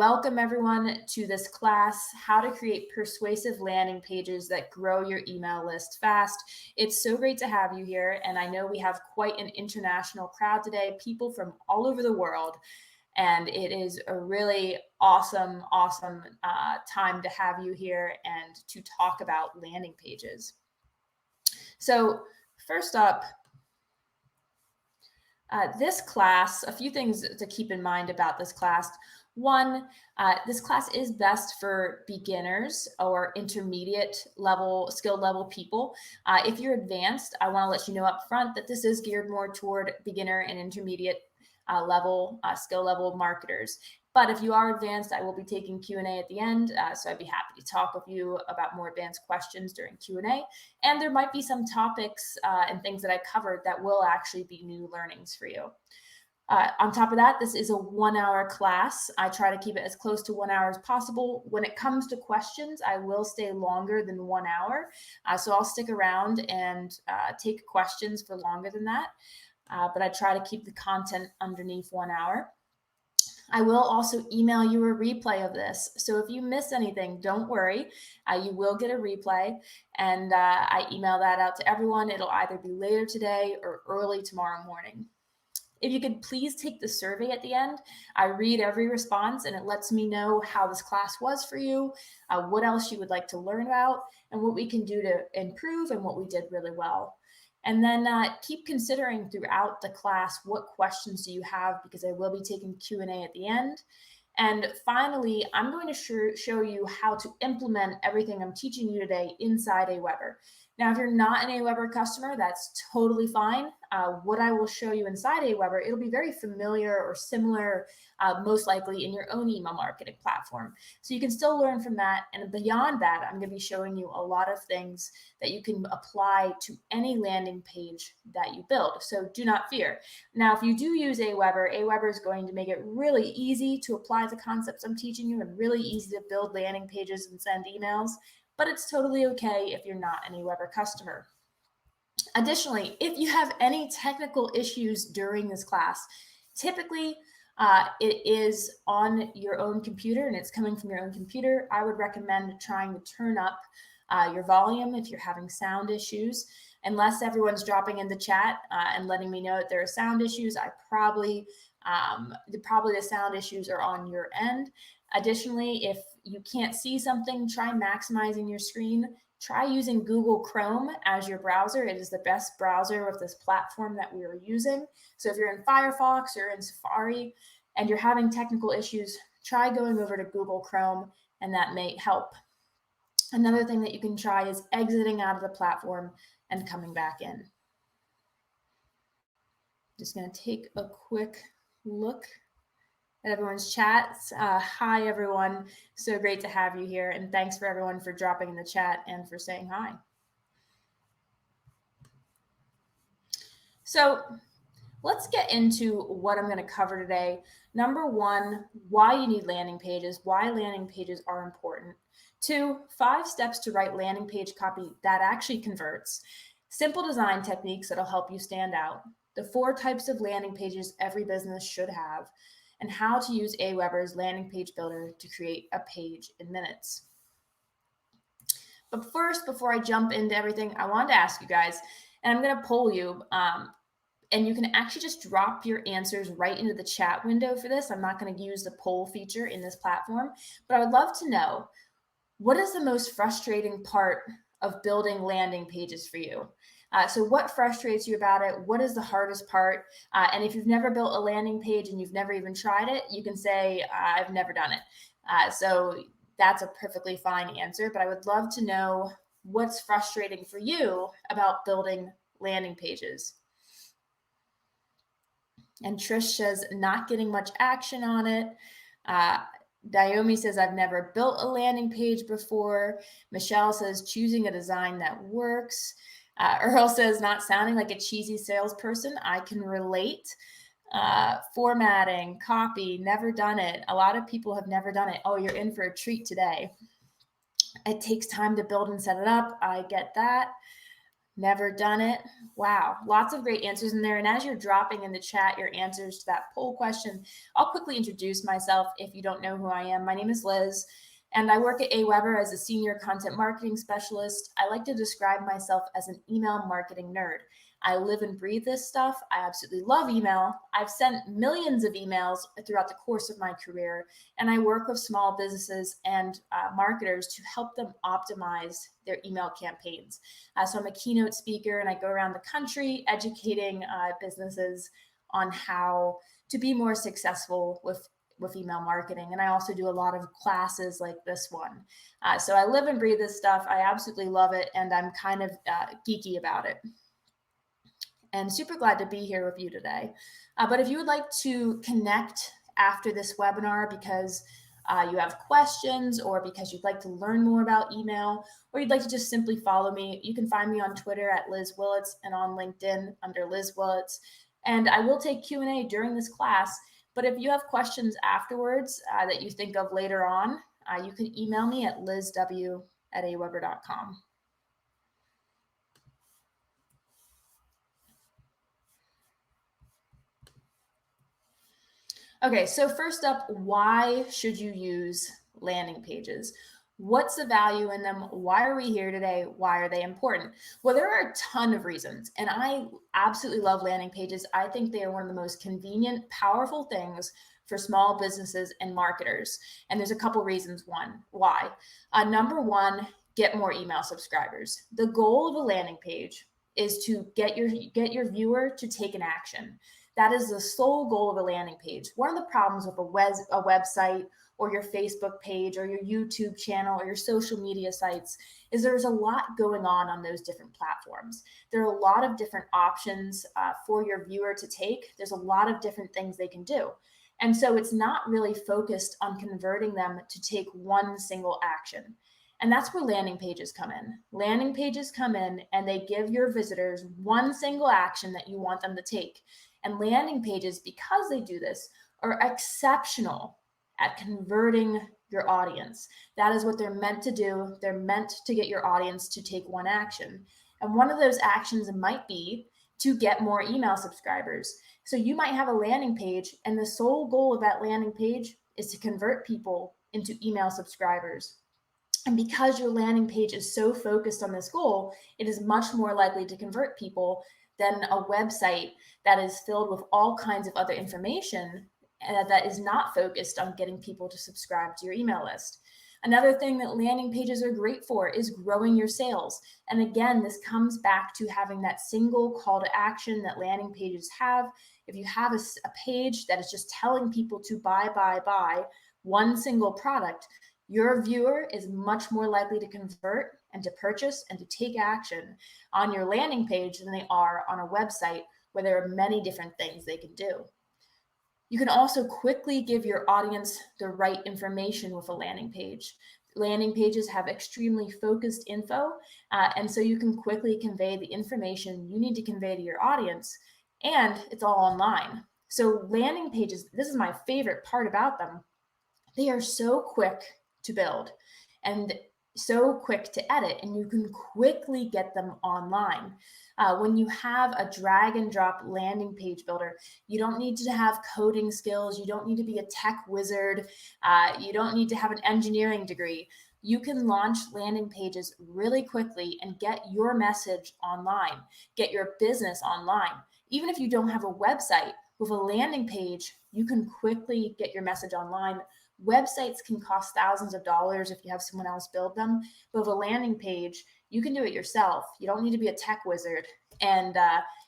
Welcome everyone to this class, How to Create Persuasive Landing Pages That Grow Your Email List Fast. It's so great to have you here, and I know we have quite an international crowd today, people from all over the world, and it is a really awesome time to have you here and to talk about landing pages. So first up, this class, a few things to keep in mind about this class. One, this class is best for beginners or intermediate level, skill level people. If you're advanced, I want to let you know up front that this is geared more toward beginner and intermediate level, skill level marketers. But if you are advanced, I will be taking Q&A at the end, so I'd be happy to talk with you about more advanced questions during Q&A. And there might be some topics and things that I covered that will actually be new learnings for you. On top of that, this is a 1-hour class. I try to keep it as close to 1 hour as possible. When it comes to questions, I will stay longer than 1 hour. So I'll stick around and take questions for longer than that. But I try to keep the content underneath 1 hour. I will also email you a replay of this. So if you miss anything, don't worry. You will get a replay, and I email that out to everyone. It'll either be later today or early tomorrow morning. If you could please take the survey at the end. I read every response, and it lets me know how this class was for you, what else you would like to learn about, and what we can do to improve and what we did really well. And then keep considering throughout the class, what questions do you have, because I will be taking Q&A at the end. And finally, I'm going to show you how to implement everything I'm teaching you today inside AWeber. Now, if you're not an AWeber customer, that's totally fine. What I will show you inside AWeber, it'll be very familiar or similar, most likely in your own email marketing platform. So you can still learn from that. And beyond that, I'm going to be showing you a lot of things that you can apply to any landing page that you build. So do not fear. Now, if you do use AWeber is going to make it really easy to apply the concepts I'm teaching you and really easy to build landing pages and send emails. But it's totally okay if you're not an AWeber customer. Additionally, if you have any technical issues during this class, typically it is on your own computer and it's coming from your own computer. I would recommend trying to turn up your volume if you're having sound issues. Unless everyone's dropping in the chat and letting me know that there are sound issues, probably the sound issues are on your end. Additionally, if you can't see something, try maximizing your screen. Try using Google Chrome as your browser. It is the best browser of this platform that we are using. So if you're in Firefox or in Safari and you're having technical issues, try going over to Google Chrome, and that may help. Another thing that you can try is exiting out of the platform and coming back in. Just going to take a quick look at everyone's chats. Hi, everyone. So great to have you here. And thanks for everyone for dropping in the chat and for saying hi. So let's get into what I'm going to cover today. Number one, why you need landing pages, why landing pages are important. 2, 5 steps to write landing page copy that actually converts. Simple design techniques that'll help you stand out. The 4 types of landing pages every business should have, and how to use AWeber's landing page builder to create a page in minutes. But first, before I jump into everything, I wanted to ask you guys, and I'm going to poll you, and you can actually just drop your answers right into the chat window for this. I'm not going to use the poll feature in this platform, but I would love to know, what is the most frustrating part of building landing pages for you? So what frustrates you about it? What is the hardest part? And if you've never built a landing page and you've never even tried it, you can say, I've never done it. So that's a perfectly fine answer, but I would love to know what's frustrating for you about building landing pages. And Trish says, not getting much action on it. Naomi says, I've never built a landing page before. Michelle says, choosing a design that works. Earl says, not sounding like a cheesy salesperson. I can relate. Formatting, copy, never done it. A lot of people have never done it. Oh, you're in for a treat today. It takes time to build and set it up. I get that. Never done it. Wow, lots of great answers in there. And as you're dropping in the chat your answers to that poll question, I'll quickly introduce myself if you don't know who I am. My name is Liz, and I work at AWeber as a senior content marketing specialist. I like to describe myself as an email marketing nerd. I live and breathe this stuff. I absolutely love email. I've sent millions of emails throughout the course of my career, and I work with small businesses and marketers to help them optimize their email campaigns. So I'm a keynote speaker, and I go around the country educating businesses on how to be more successful with email marketing. And I also do a lot of classes like this one. So I live and breathe this stuff. I absolutely love it, and I'm kind of geeky about it. And super glad to be here with you today. But if you would like to connect after this webinar because you have questions or because you'd like to learn more about email, or you'd like to just simply follow me, you can find me on Twitter at Liz Willits and on LinkedIn under Liz Willits. And I will take Q&A during this class, but if you have questions afterwards that you think of later on, you can email me at lizw@aweber.com. Okay, so first up, why should you use landing pages? What's the value in them? Why are we here today? Why are they important? Well, there are a ton of reasons, and I absolutely love landing pages. I think they are one of the most convenient, powerful things for small businesses and marketers. And there's a couple reasons why. Number one, get more email subscribers. The goal of a landing page is to get your viewer to take an action. That is the sole goal of a landing page. One of the problems with a website or your Facebook page or your YouTube channel or your social media sites is there's a lot going on those different platforms. There are a lot of different options for your viewer to take. There's a lot of different things they can do. And so it's not really focused on converting them to take one single action. And that's where landing pages come in. Landing pages come in and they give your visitors one single action that you want them to take. And landing pages, because they do this, are exceptional at converting your audience. That is what they're meant to do. They're meant to get your audience to take one action. And one of those actions might be to get more email subscribers. So you might have a landing page, and the sole goal of that landing page is to convert people into email subscribers. And because your landing page is so focused on this goal, it is much more likely to convert people than a website that is filled with all kinds of other information that is not focused on getting people to subscribe to your email list. Another thing that landing pages are great for is growing your sales. And again, this comes back to having that single call to action that landing pages have. If you have a page that is just telling people to buy one single product, your viewer is much more likely to convert and to purchase and to take action on your landing page than they are on a website where there are many different things they can do. You can also quickly give your audience the right information with a landing page. Landing pages have extremely focused info, and so you can quickly convey the information you need to convey to your audience, and it's all online. So landing pages, this is my favorite part about them. They are so quick to build and so quick to edit, and you can quickly get them online. When you have a drag and drop landing page builder, you don't need to have coding skills. You don't need to be a tech wizard. You don't need to have an engineering degree. You can launch landing pages really quickly and get your message online, get your business online. Even if you don't have a website, with a landing page, you can quickly get your message online. Websites can cost thousands of dollars if you have someone else build them, but with a landing page, you can do it yourself. You don't need to be a tech wizard, and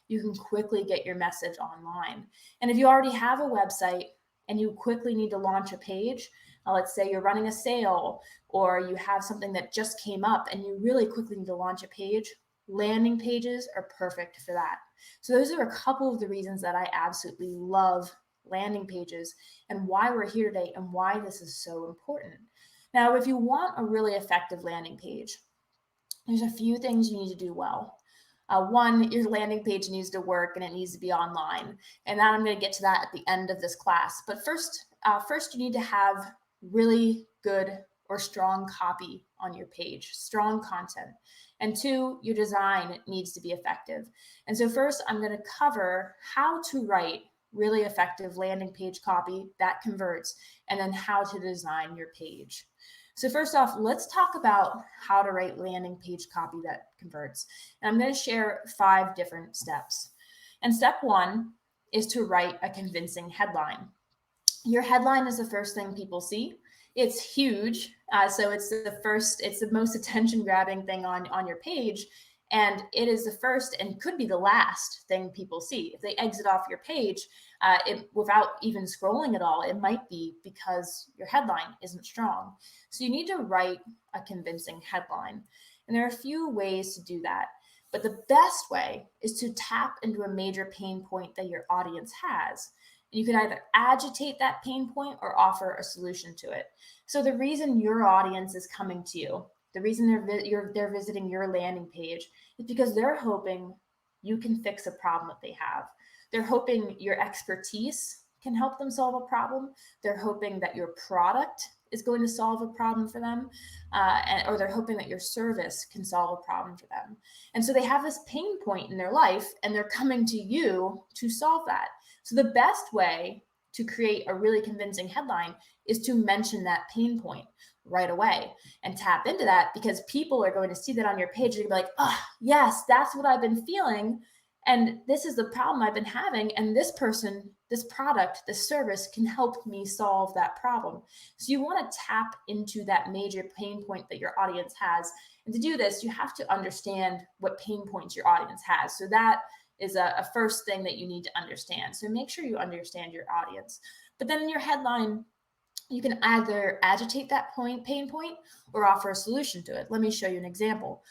you can quickly get your message online. And if you already have a website and you quickly need to launch a page, let's say you're running a sale or you have something that just came up and you really quickly need to launch a page, landing pages are perfect for that. So those are a couple of the reasons that I absolutely love landing pages and why we're here today and why this is so important. Now, if you want a really effective landing page, there's a few things you need to do well. One, your landing page needs to work and it needs to be online. And that I'm going to get to that at the end of this class. But first you need to have really good or strong copy on your page, strong content. And two, your design needs to be effective. And so first, I'm going to cover how to write really effective landing page copy that converts, and then how to design your page. So first off, let's talk about how to write landing page copy that converts. And I'm going to share 5 different steps. And step 1 is to write a convincing headline. Your headline is the first thing people see. It's huge, so it's the most attention-grabbing thing on your page, and it is the first and could be the last thing people see. If they exit off your page without even scrolling at all, it might be because your headline isn't strong. So you need to write a convincing headline, and there are a few ways to do that. But the best way is to tap into a major pain point that your audience has. You can either agitate that pain point or offer a solution to it. So the reason your audience is coming to you, the reason they're visiting your landing page, is because they're hoping you can fix a problem that they have. They're hoping your expertise can help them solve a problem. They're hoping that your product is going to solve a problem for them, or they're hoping that your service can solve a problem for them. And so they have this pain point in their life, and they're coming to you to solve that. So the best way to create a really convincing headline is to mention that pain point right away and tap into that, because people are going to see that on your page and be like, oh, yes, that's what I've been feeling. And this is the problem I've been having. And this person, this product, this service can help me solve that problem. So you want to tap into that major pain point that your audience has. And to do this, you have to understand what pain points your audience has. So that is a first thing that you need to understand. So make sure you understand your audience. But then in your headline, you can either agitate that pain point or offer a solution to it. Let me show you an example.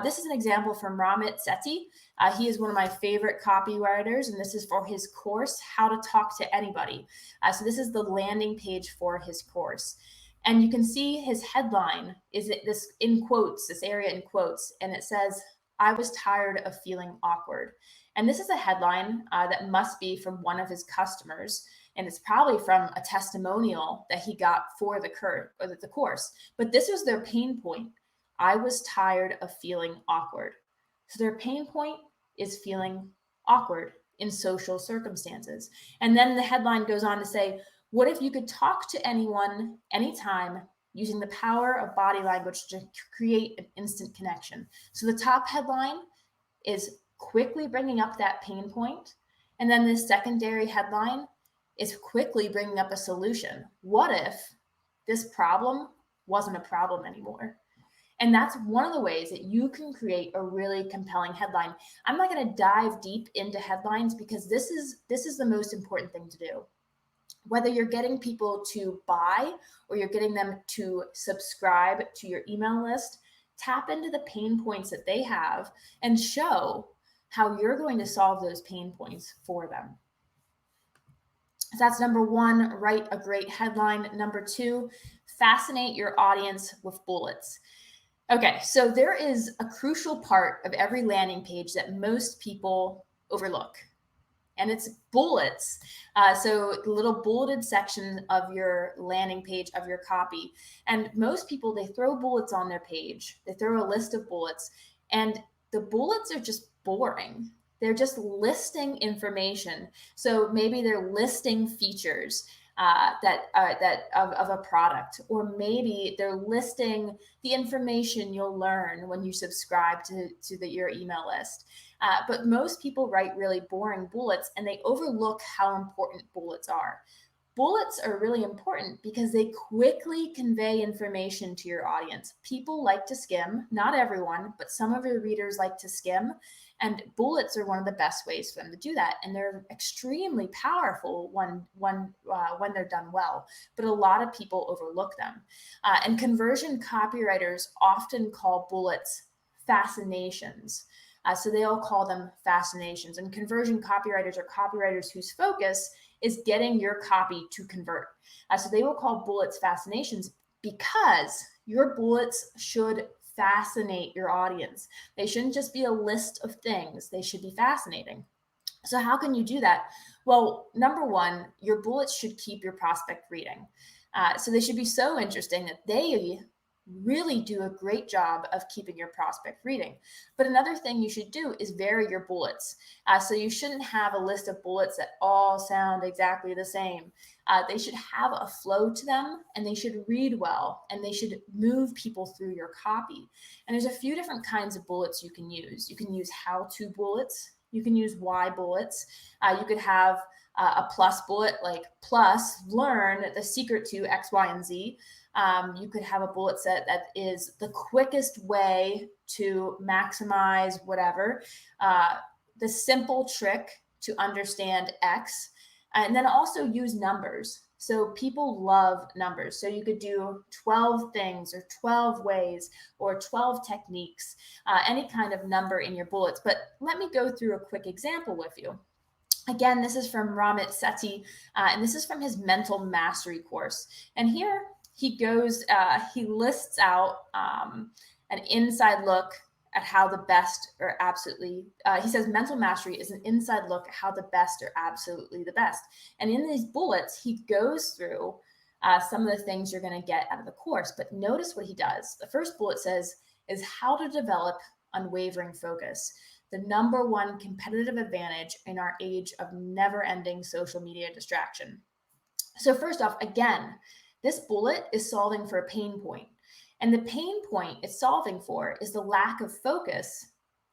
This is an example from Ramit Sethi. He is one of my favorite copywriters, and this is for his course, How to Talk to Anybody. So this is the landing page for his course. And you can see his headline is this in quotes, this area in quotes, and it says, I was tired of feeling awkward. And this is a headline that must be from one of his customers. And it's probably from a testimonial that he got for the course. But this was their pain point. I was tired of feeling awkward. So their pain point is feeling awkward in social circumstances. And then the headline goes on to say, what if you could talk to anyone, anytime, using the power of body language to create an instant connection? So the top headline is quickly bringing up that pain point. And then the secondary headline is quickly bringing up a solution. What if this problem wasn't a problem anymore? And that's one of the ways that you can create a really compelling headline. I'm not going to dive deep into headlines because this is the most important thing to do. Whether you're getting people to buy or you're getting them to subscribe to your email list, tap into the pain points that they have and show how you're going to solve those pain points for them. So that's number 1, write a great headline. Number 2, fascinate your audience with bullets. Okay, so there is a crucial part of every landing page that most people overlook, and it's bullets. So the little bulleted section of your landing page of your copy. And most people, they throw bullets on their page. They throw a list of bullets, and the bullets are just boring. They're just listing information. So maybe they're listing features of a product, or maybe they're listing the information you'll learn when you subscribe to your email list. But most people write really boring bullets, and they overlook how important bullets are. Bullets are really important because they quickly convey information to your audience. People like to skim, not everyone, but some of your readers like to skim, and bullets are one of the best ways for them to do that. And they're extremely powerful when they're done well, but a lot of people overlook them. And conversion copywriters often call bullets fascinations. So they all call them fascinations. And conversion copywriters are copywriters whose focus is getting your copy to convert. So they will call bullets fascinations because your bullets should fascinate your audience. They shouldn't just be a list of things. They should be fascinating. So how can you do that? Well, number 1, your bullets should keep your prospect reading. So they should be so interesting that they really do a great job of keeping your prospect reading. But another thing you should do is vary your bullets. So you shouldn't have a list of bullets that all sound exactly the same. They should have a flow to them, and they should read well, and they should move people through your copy. And there's a few different kinds of bullets you can use. You can use how-to bullets. You can use why bullets. You could have a plus bullet, like plus, learn the secret to X, Y, and Z. You could have a bullet set that is the quickest way to maximize whatever, the simple trick to understand X, and then also use numbers. So people love numbers. So you could do 12 things or 12 ways or 12 techniques, any kind of number in your bullets. But let me go through a quick example with you. Again, this is from Ramit Sethi, and this is from his Mental Mastery course. And here he goes, he lists out an inside look at how the best are absolutely, he says mental mastery is an inside look at how the best are absolutely the best. And in these bullets, he goes through some of the things you're going to get out of the course. But notice what he does. The first bullet says is how to develop unwavering focus, the number one competitive advantage in our age of never-ending social media distraction. So first off, again, this bullet is solving for a pain point. And the pain point it's solving for is the lack of focus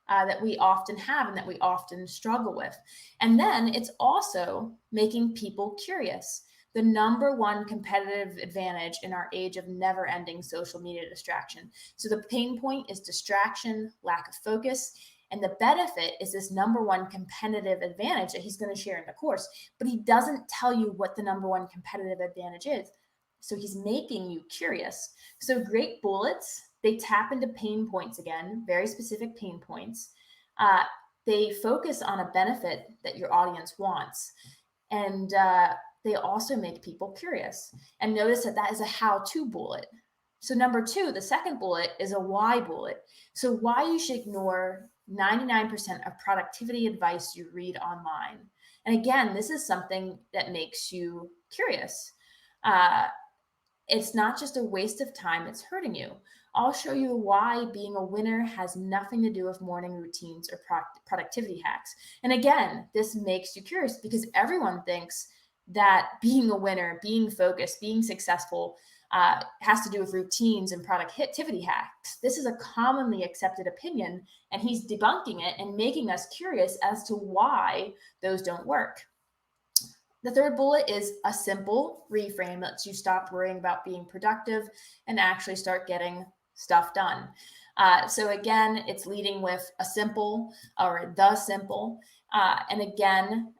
that we often have and that we often struggle with. And then it's also making people curious. The number one competitive advantage in our age of never-ending social media distraction. So the pain point is distraction, lack of focus, and the benefit is this number one competitive advantage that he's going to share in the course. But he doesn't tell you what the number one competitive advantage is. So he's making you curious. So great bullets, they tap into pain points again, very specific pain points. They focus on a benefit that your audience wants. And they also make people curious. And notice that that is a how-to bullet. So number two, the second bullet is a why bullet. So why you should ignore 99% of productivity advice you read online. And again, this is something that makes you curious. It's not just a waste of time, it's hurting you. I'll show you why being a winner has nothing to do with morning routines or productivity hacks. And again, this makes you curious because everyone thinks that being a winner, being focused, being successful has to do with routines and productivity hacks. This is a commonly accepted opinion, and he's debunking it and making us curious as to why those don't work. The third bullet is a simple reframe that lets you stop worrying about being productive and actually start getting stuff done. So again, it's leading with a simple or the simple. And again,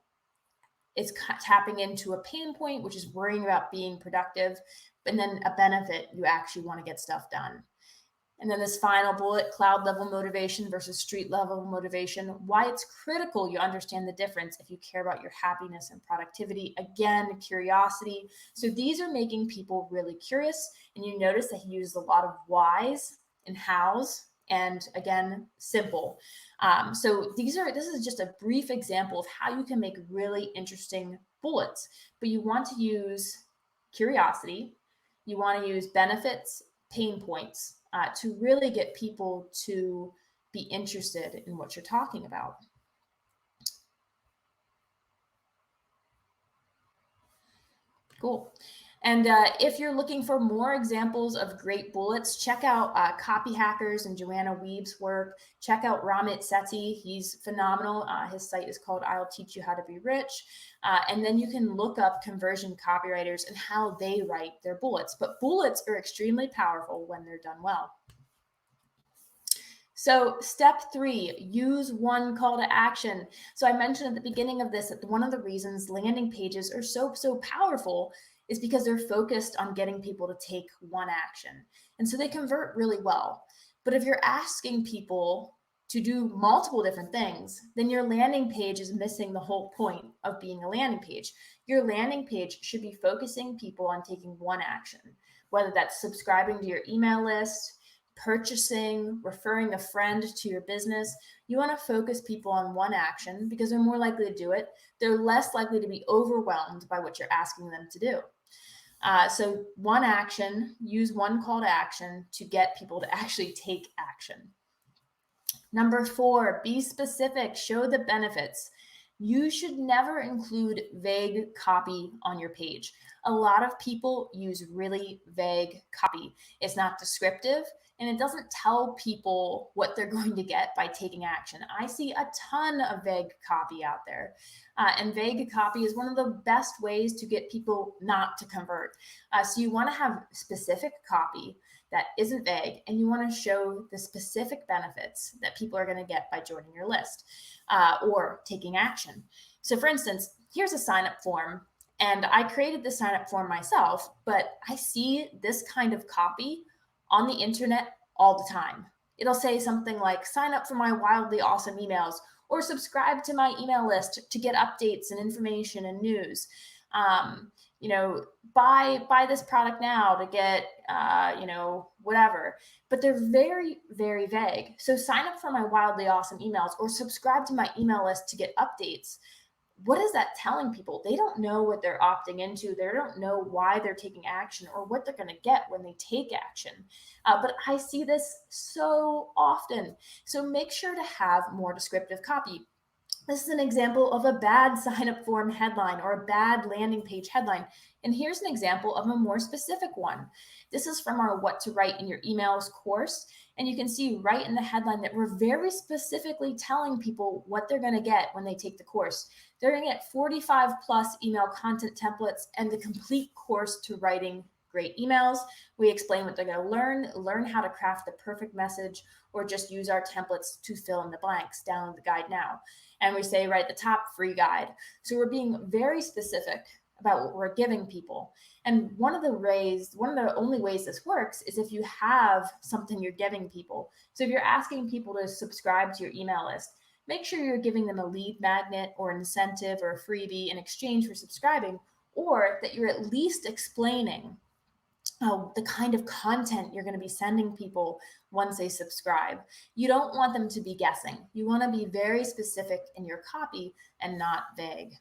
it's tapping into a pain point, which is worrying about being productive, and then a benefit, you actually want to get stuff done. And then this final bullet, cloud level motivation versus street level motivation, why it's critical you understand the difference if you care about your happiness and productivity. Again, curiosity. So these are making people really curious. And you notice that he uses a lot of whys and hows, and again, simple. So this is just a brief example of how you can make really interesting bullets, but you want to use curiosity, you want to use benefits, pain points, to really get people to be interested in what you're talking about. Cool. And if you're looking for more examples of great bullets, check out Copy Hackers and Joanna Weeb's work. Check out Ramit Sethi. He's phenomenal. His site is called I'll Teach You How to Be Rich. And then you can look up conversion copywriters and how they write their bullets. But bullets are extremely powerful when they're done well. So step 3, use one call to action. So I mentioned at the beginning of this that one of the reasons landing pages are so powerful is because they're focused on getting people to take one action. And so they convert really well. But if you're asking people to do multiple different things, then your landing page is missing the whole point of being a landing page. Your landing page should be focusing people on taking one action, whether that's subscribing to your email list, purchasing, referring a friend to your business. You want to focus people on one action because they're more likely to do it. They're less likely to be overwhelmed by what you're asking them to do. So one action, use one call to action to get people to actually take action. Number 4, be specific, show the benefits. You should never include vague copy on your page. A lot of people use really vague copy. It's not descriptive and it doesn't tell people what they're going to get by taking action. I see a ton of vague copy out there. And vague copy is one of the best ways to get people not to convert. So you want to have specific copy that isn't vague, and you want to show the specific benefits that people are going to get by joining your list or taking action. So for instance, here's a sign-up form, and I created the sign-up form myself, but I see this kind of copy on the internet all the time. It'll say something like, sign up for my wildly awesome emails, or subscribe to my email list to get updates and information and news. Buy this product now to get, whatever. But they're very, very vague. So sign up for my wildly awesome emails or subscribe to my email list to get updates. What is that telling people? They don't know what they're opting into. They don't know why they're taking action or what they're going to get when they take action. But I see this so often. So make sure to have more descriptive copy. This is an example of a bad sign-up form headline or a bad landing page headline. And here's an example of a more specific one. This is from our What to Write in Your Emails course. And you can see right in the headline that we're very specifically telling people what they're going to get when they take the course. They're going to get 45 plus email content templates and the complete course to writing great emails. We explain what they're going to learn how to craft the perfect message, or just use our templates to fill in the blanks. Download the guide now. And we say right at the top, free guide. So we're being very specific about what we're giving people. And one of the only ways this works is if you have something you're giving people. So if you're asking people to subscribe to your email list, make sure you're giving them a lead magnet or incentive or a freebie in exchange for subscribing, or that you're at least explaining the kind of content you're going to be sending people once they subscribe. You don't want them to be guessing. You want to be very specific in your copy and not vague.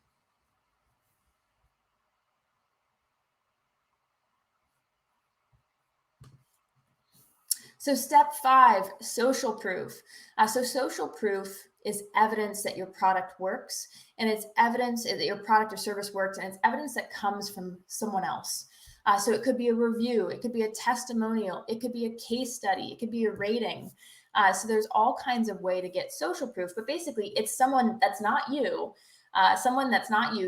So step 5, social proof. So social proof is evidence that your product works, and it's evidence that your product or service works, and it's evidence that comes from someone else. So it could be a review, it could be a testimonial, it could be a case study, it could be a rating. So there's all kinds of way to get social proof, but basically it's someone that's not you,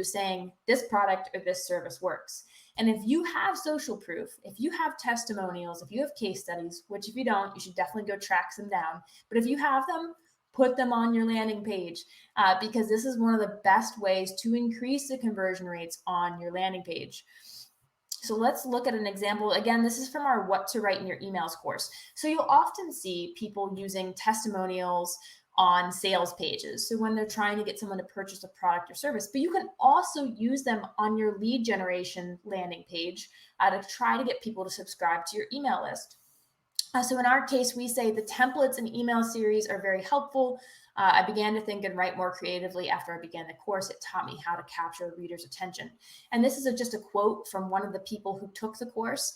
saying this product or this service works. And if you have social proof, if you have testimonials, if you have case studies, which if you don't, you should definitely go track them down. But if you have them, put them on your landing page because this is one of the best ways to increase the conversion rates on your landing page. So let's look at an example. Again, this is from our What to Write in Your Emails course. So you'll often see people using testimonials on sales pages. So when they're trying to get someone to purchase a product or service, but you can also use them on your lead generation landing page to try to get people to subscribe to your email list. So in our case, we say the templates and email series are very helpful. I began to think and write more creatively after I began the course. It taught me how to capture a reader's attention. And this is just a quote from one of the people who took the course.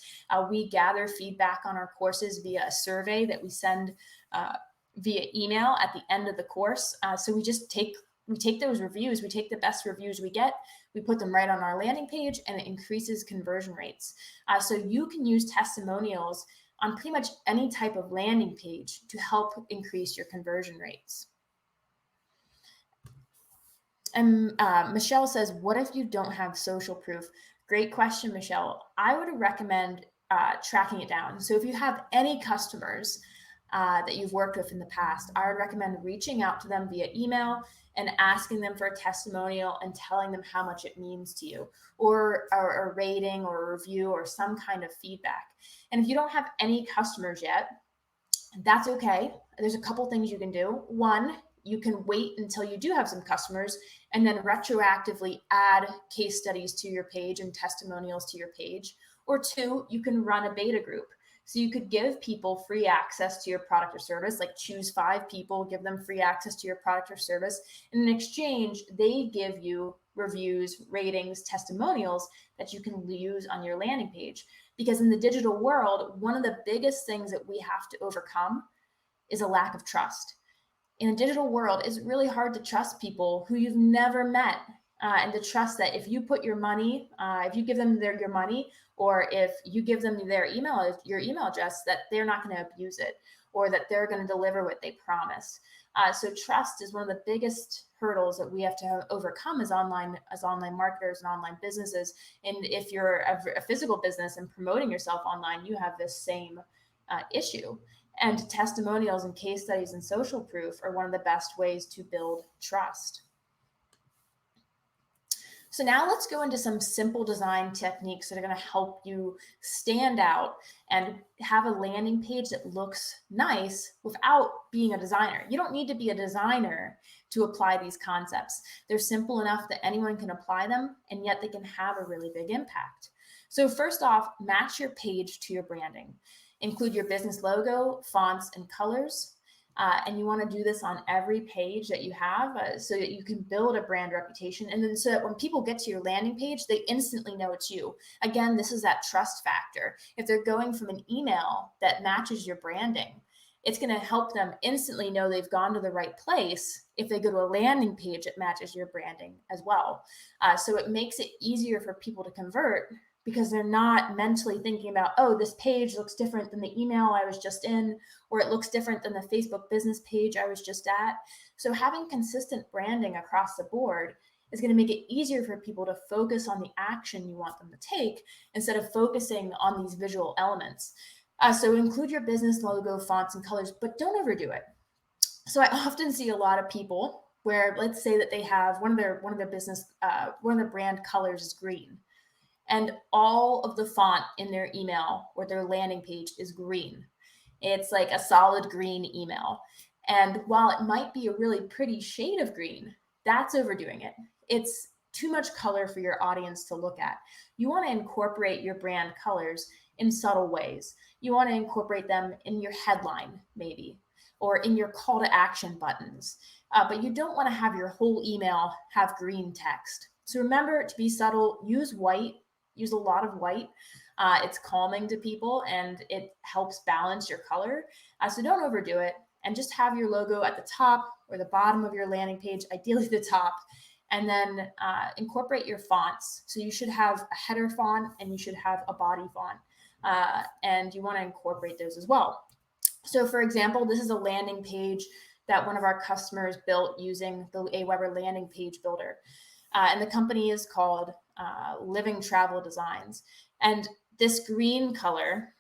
We gather feedback on our courses via a survey that we send via email at the end of the course. So we take those reviews, we take the best reviews we get, we put them right on our landing page, and it increases conversion rates. So you can use testimonials on pretty much any type of landing page to help increase your conversion rates. And Michelle says, what if you don't have social proof? Great question, Michelle. I would recommend tracking it down. So if you have any customers that you've worked with in the past, I would recommend reaching out to them via email and asking them for a testimonial and telling them how much it means to you, or a rating or a review or some kind of feedback. And if you don't have any customers yet, that's okay. There's a couple things you can do. One, you can wait until you do have some customers and then retroactively add case studies to your page and testimonials to your page. Or two, you can run a beta group. So you could give people free access to your product or service, like choose 5 people, give them free access to your product or service. And in exchange, they give you reviews, ratings, testimonials that you can use on your landing page. Because in the digital world, one of the biggest things that we have to overcome is a lack of trust. In a digital world, it's really hard to trust people who you've never met, and to trust that if you put your money, if you give them your money, or if you give them your email address, that they're not going to abuse it, or that they're going to deliver what they promise. So trust is one of the biggest hurdles that we have to overcome as online marketers and online businesses. And if you're a physical business and promoting yourself online, you have this same issue. And testimonials and case studies and social proof are one of the best ways to build trust. So now let's go into some simple design techniques that are going to help you stand out and have a landing page that looks nice without being a designer. You don't need to be a designer to apply these concepts. They're simple enough that anyone can apply them, and yet they can have a really big impact. So first off, match your page to your branding. Include your business logo, fonts, and colors. And you want to do this on every page that you have, so that you can build a brand reputation. And then so that when people get to your landing page, they instantly know it's you. Again, this is that trust factor. If they're going from an email that matches your branding, it's going to help them instantly know they've gone to the right place if they go to a landing page that matches your branding as well. So it makes it easier for people to convert, because they're not mentally thinking about, oh, this page looks different than the email I was just in, or it looks different than the Facebook business page I was just at. So having consistent branding across the board is going to make it easier for people to focus on the action you want them to take instead of focusing on these visual elements. So include your business logo, fonts, and colors, but don't overdo it. So I often see a lot of people where, let's say that they have one of their brand colors is green, and all of the font in their email or their landing page is green. It's like a solid green email. And while it might be a really pretty shade of green, that's overdoing it. It's too much color for your audience to look at. You want to incorporate your brand colors in subtle ways. You want to incorporate them in your headline, maybe, or in your call to action buttons. But you don't want to have your whole email have green text. So remember to be subtle, use white. Use a lot of white. It's calming to people and it helps balance your color. So don't overdo it, and just have your logo at the top or the bottom of your landing page, ideally the top, and then incorporate your fonts. So you should have a header font and you should have a body font, and you want to incorporate those as well. So for example, this is a landing page that one of our customers built using the AWeber landing page builder. And the company is called Living Travel Designs. And this green color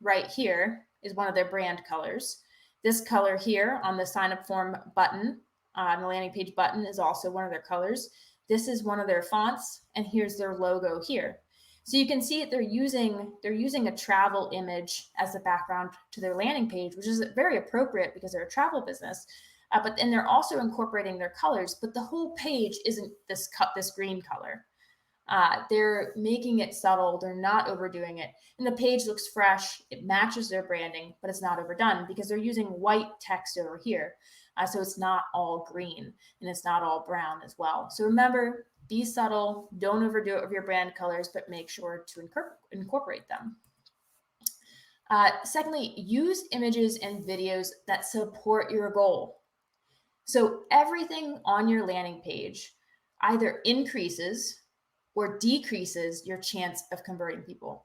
right here is one of their brand colors. This color here on the sign up form button, on the landing page button, is also one of their colors. This is one of their fonts, and here's their logo here. So you can see that they're using a travel image as the background to their landing page, which is very appropriate because they're a travel business. But then they're also incorporating their colors, but the whole page isn't this green color. They're making it subtle. They're not overdoing it. And the page looks fresh. It matches their branding, but it's not overdone because they're using white text over here. So it's not all green and it's not all brown as well. So remember, be subtle. Don't overdo it with your brand colors, but make sure to incorporate them. Secondly, use images and videos that support your goal. So everything on your landing page either increases or decreases your chance of converting people.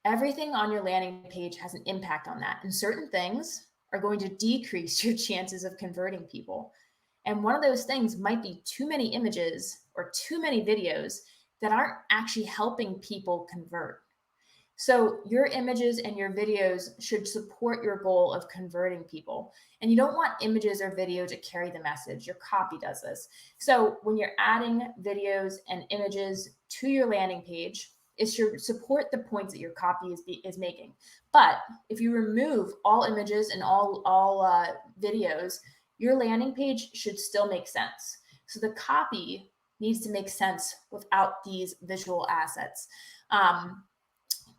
Everything on your landing page has an impact on that. And certain things are going to decrease your chances of converting people. And one of those things might be too many images or too many videos that aren't actually helping people convert. So your images and your videos should support your goal of converting people. And you don't want images or video to carry the message. Your copy does this. So when you're adding videos and images to your landing page, it should support the points that your copy is making. But if you remove all images and all videos, your landing page should still make sense. So the copy needs to make sense without these visual assets.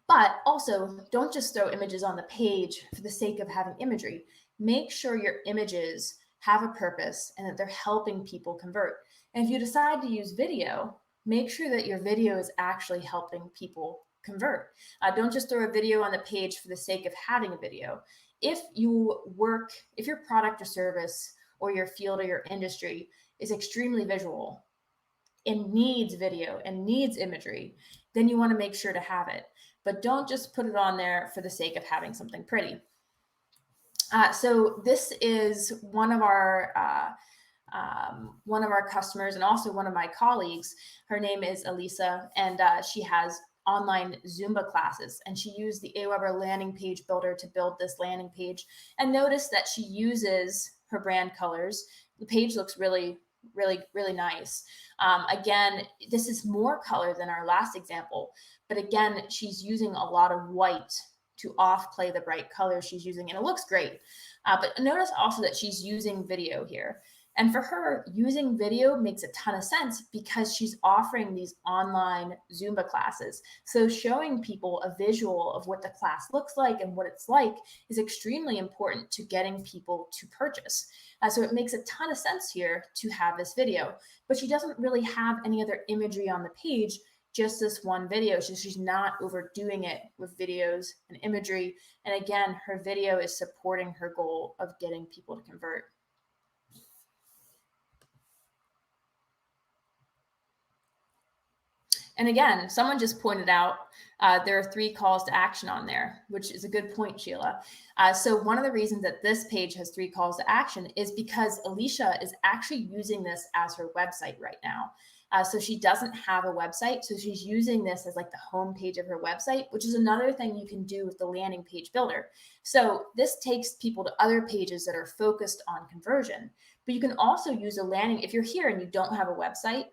But also, don't just throw images on the page for the sake of having imagery. Make sure your images have a purpose and that they're helping people convert. And if you decide to use video, make sure that your video is actually helping people convert. Don't just throw a video on the page for the sake of having a video. If your product or service or your field or your industry is extremely visual and needs video and needs imagery, then you want to make sure to have it. But don't just put it on there for the sake of having something pretty. So this is one of our customers and also one of my colleagues. Her name is Elisa, and she has online Zumba classes, and she used the AWeber landing page builder to build this landing page. And notice that she uses her brand colors. The page looks really, really, really nice. Again, this is more color than our last example, but again, she's using a lot of white to off play the bright color she's using, and it looks great. But notice also that she's using video here. And for her, using video makes a ton of sense because she's offering these online Zumba classes. So showing people a visual of what the class looks like and what it's like is extremely important to getting people to purchase. So it makes a ton of sense here to have this video, but she doesn't really have any other imagery on the page, just this one video. So she's not overdoing it with videos and imagery. And again, her video is supporting her goal of getting people to convert. And again, someone just pointed out there are 3 calls to action on there, which is a good point, Sheila. So one of the reasons that this page has 3 calls to action is because Alicia is actually using this as her website right now. So she doesn't have a website. So she's using this as like the home page of her website, which is another thing you can do with the landing page builder. So this takes people to other pages that are focused on conversion. But you can also use a landing, if you're here and you don't have a website,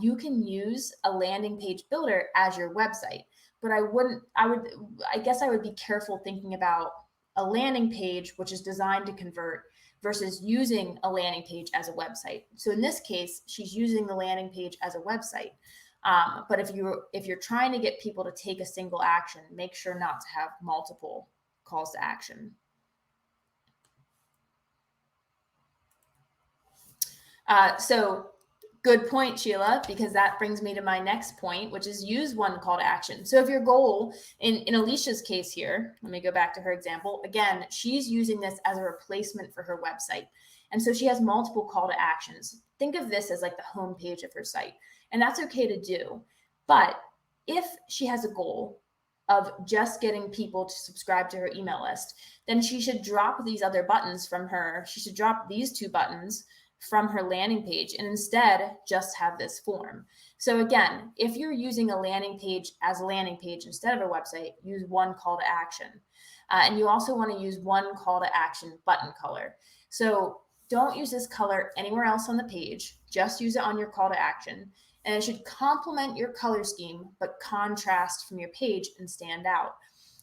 you can use a landing page builder as your website. But I guess I would be careful thinking about a landing page, which is designed to convert, versus using a landing page as a website. So in this case, she's using the landing page as a website. But if you're trying to get people to take a single action, make sure not to have multiple calls to action. So good point, Sheila, because that brings me to my next point, which is use one call to action. So if your goal, in Alicia's case here, let me go back to her example. Again, she's using this as a replacement for her website. And so she has multiple call to actions. Think of this as like the home page of her site. And that's okay to do. But if she has a goal of just getting people to subscribe to her email list, then she should drop these other buttons from her. She should drop these 2 buttons from her landing page and instead just have this form. So again, if you're using a landing page as a landing page instead of a website, use one call to action. And you also want to use one call to action button color. So don't use this color anywhere else on the page, just use it on your call to action. And it should complement your color scheme, but contrast from your page and stand out.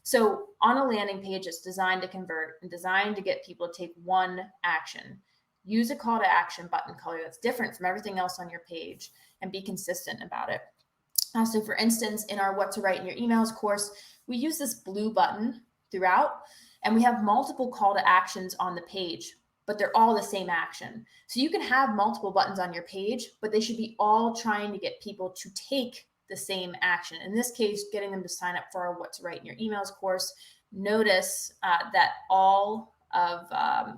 So on a landing page, it's designed to convert and designed to get people to take one action. Use a call to action button color that's different from everything else on your page and be consistent about it. So for instance, in our What to Write in Your Emails course, we use this blue button throughout, and we have multiple call to actions on the page, but they're all the same action. So you can have multiple buttons on your page, but they should be all trying to get people to take the same action. In this case, getting them to sign up for our What to Write in Your Emails course. Notice that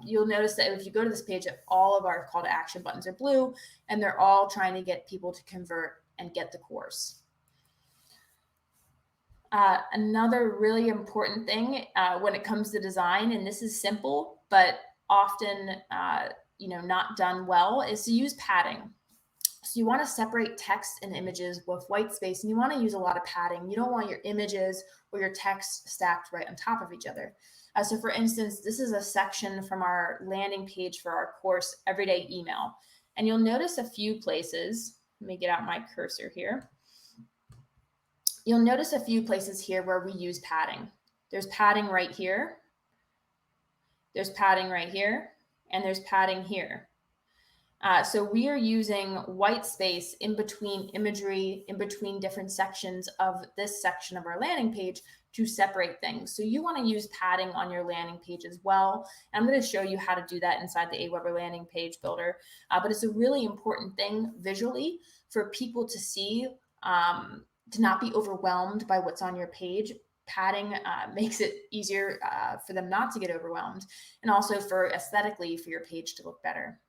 you'll notice that if you go to this page, that all of our call to action buttons are blue, and they're all trying to get people to convert and get the course. Another really important thing when it comes to design, and this is simple, but often not done well, is to use padding. So you want to separate text and images with white space, and you want to use a lot of padding. You don't want your images or your text stacked right on top of each other. So for instance, this is a section from our landing page for our course, Everyday Email. And you'll notice a few places, let me get out my cursor here. You'll notice a few places here where we use padding. There's padding right here. There's padding right here. And there's padding here. So we are using white space in between imagery, in between different sections of this section of our landing page to separate things. So you want to use padding on your landing page as well. And I'm going to show you how to do that inside the AWeber landing page builder. But it's a really important thing visually for people to see, to not be overwhelmed by what's on your page. Padding makes it easier for them not to get overwhelmed, and also for aesthetically for your page to look better.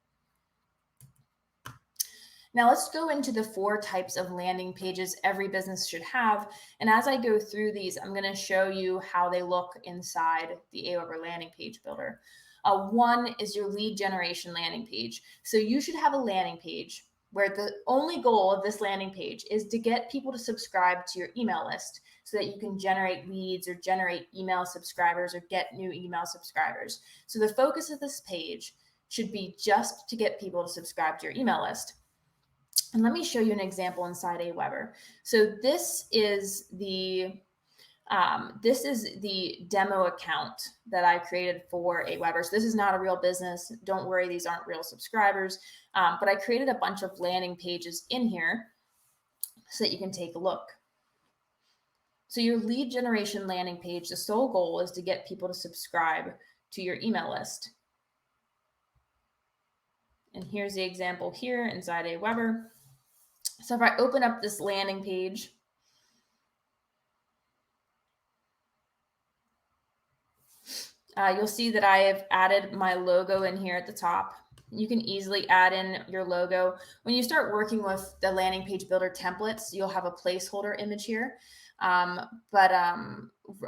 Now let's go into the 4 types of landing pages every business should have. And as I go through these, I'm going to show you how they look inside the AWeber landing page builder. One is your lead generation landing page. So you should have a landing page where the only goal of this landing page is to get people to subscribe to your email list so that you can generate leads or generate email subscribers or get new email subscribers. So the focus of this page should be just to get people to subscribe to your email list. And let me show you an example inside AWeber. So this is the demo account that I created for AWeber. So this is not a real business. Don't worry, these aren't real subscribers. But I created a bunch of landing pages in here so that you can take a look. So your lead generation landing page, the sole goal is to get people to subscribe to your email list. And here's the example here inside AWeber. So if I open up this landing page, you'll see that I have added my logo in here at the top. You can easily add in your logo. When you start working with the landing page builder templates, you'll have a placeholder image here. I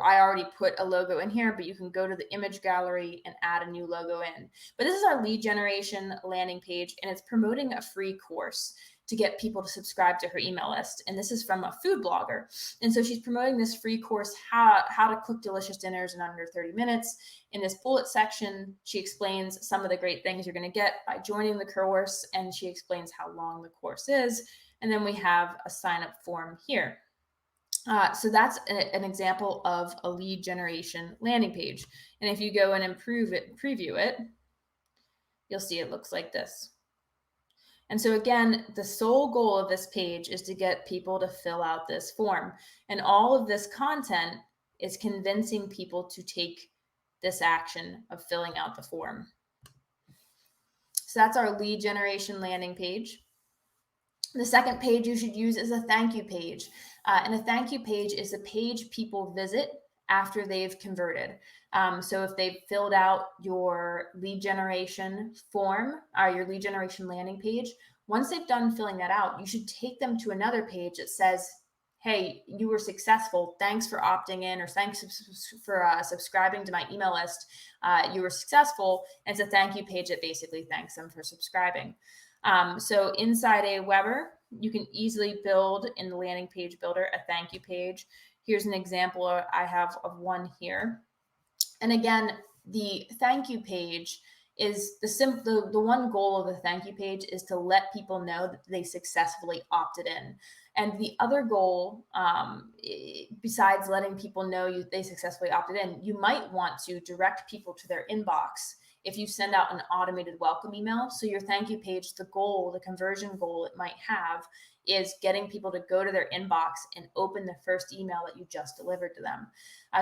already put a logo in here, but you can go to the image gallery and add a new logo in. But this is our lead generation landing page, and it's promoting a free course to get people to subscribe to her email list. And this is from a food blogger. And so she's promoting this free course, how to cook delicious dinners in under 30 minutes. In this bullet section, she explains some of the great things you're going to get by joining the course, and she explains how long the course is. And then we have a sign up form here. So that's an example of a lead generation landing page. And if you go and preview it, you'll see it looks like this. And so again, the sole goal of this page is to get people to fill out this form. And all of this content is convincing people to take this action of filling out the form. So that's our lead generation landing page. The second page you should use is a thank you page. And a thank you page is a page people visit after they've converted. So if they've filled out your lead generation form or your lead generation landing page, once they've done filling that out, you should take them to another page that says, hey, you were successful. Thanks for opting in, or thanks for subscribing to my email list. You were successful. And it's a thank you page that basically thanks them for subscribing. So inside AWeber, you can easily build in the landing page builder a thank you page. Here's an example I have of one here. And again, the thank you page is the one goal of the thank you page is to let people know that they successfully opted in. And the other goal, besides letting people know they successfully opted in, you might want to direct people to their inbox if you send out an automated welcome email. So your thank you page, the conversion goal it might have is getting people to go to their inbox and open the first email that you just delivered to them.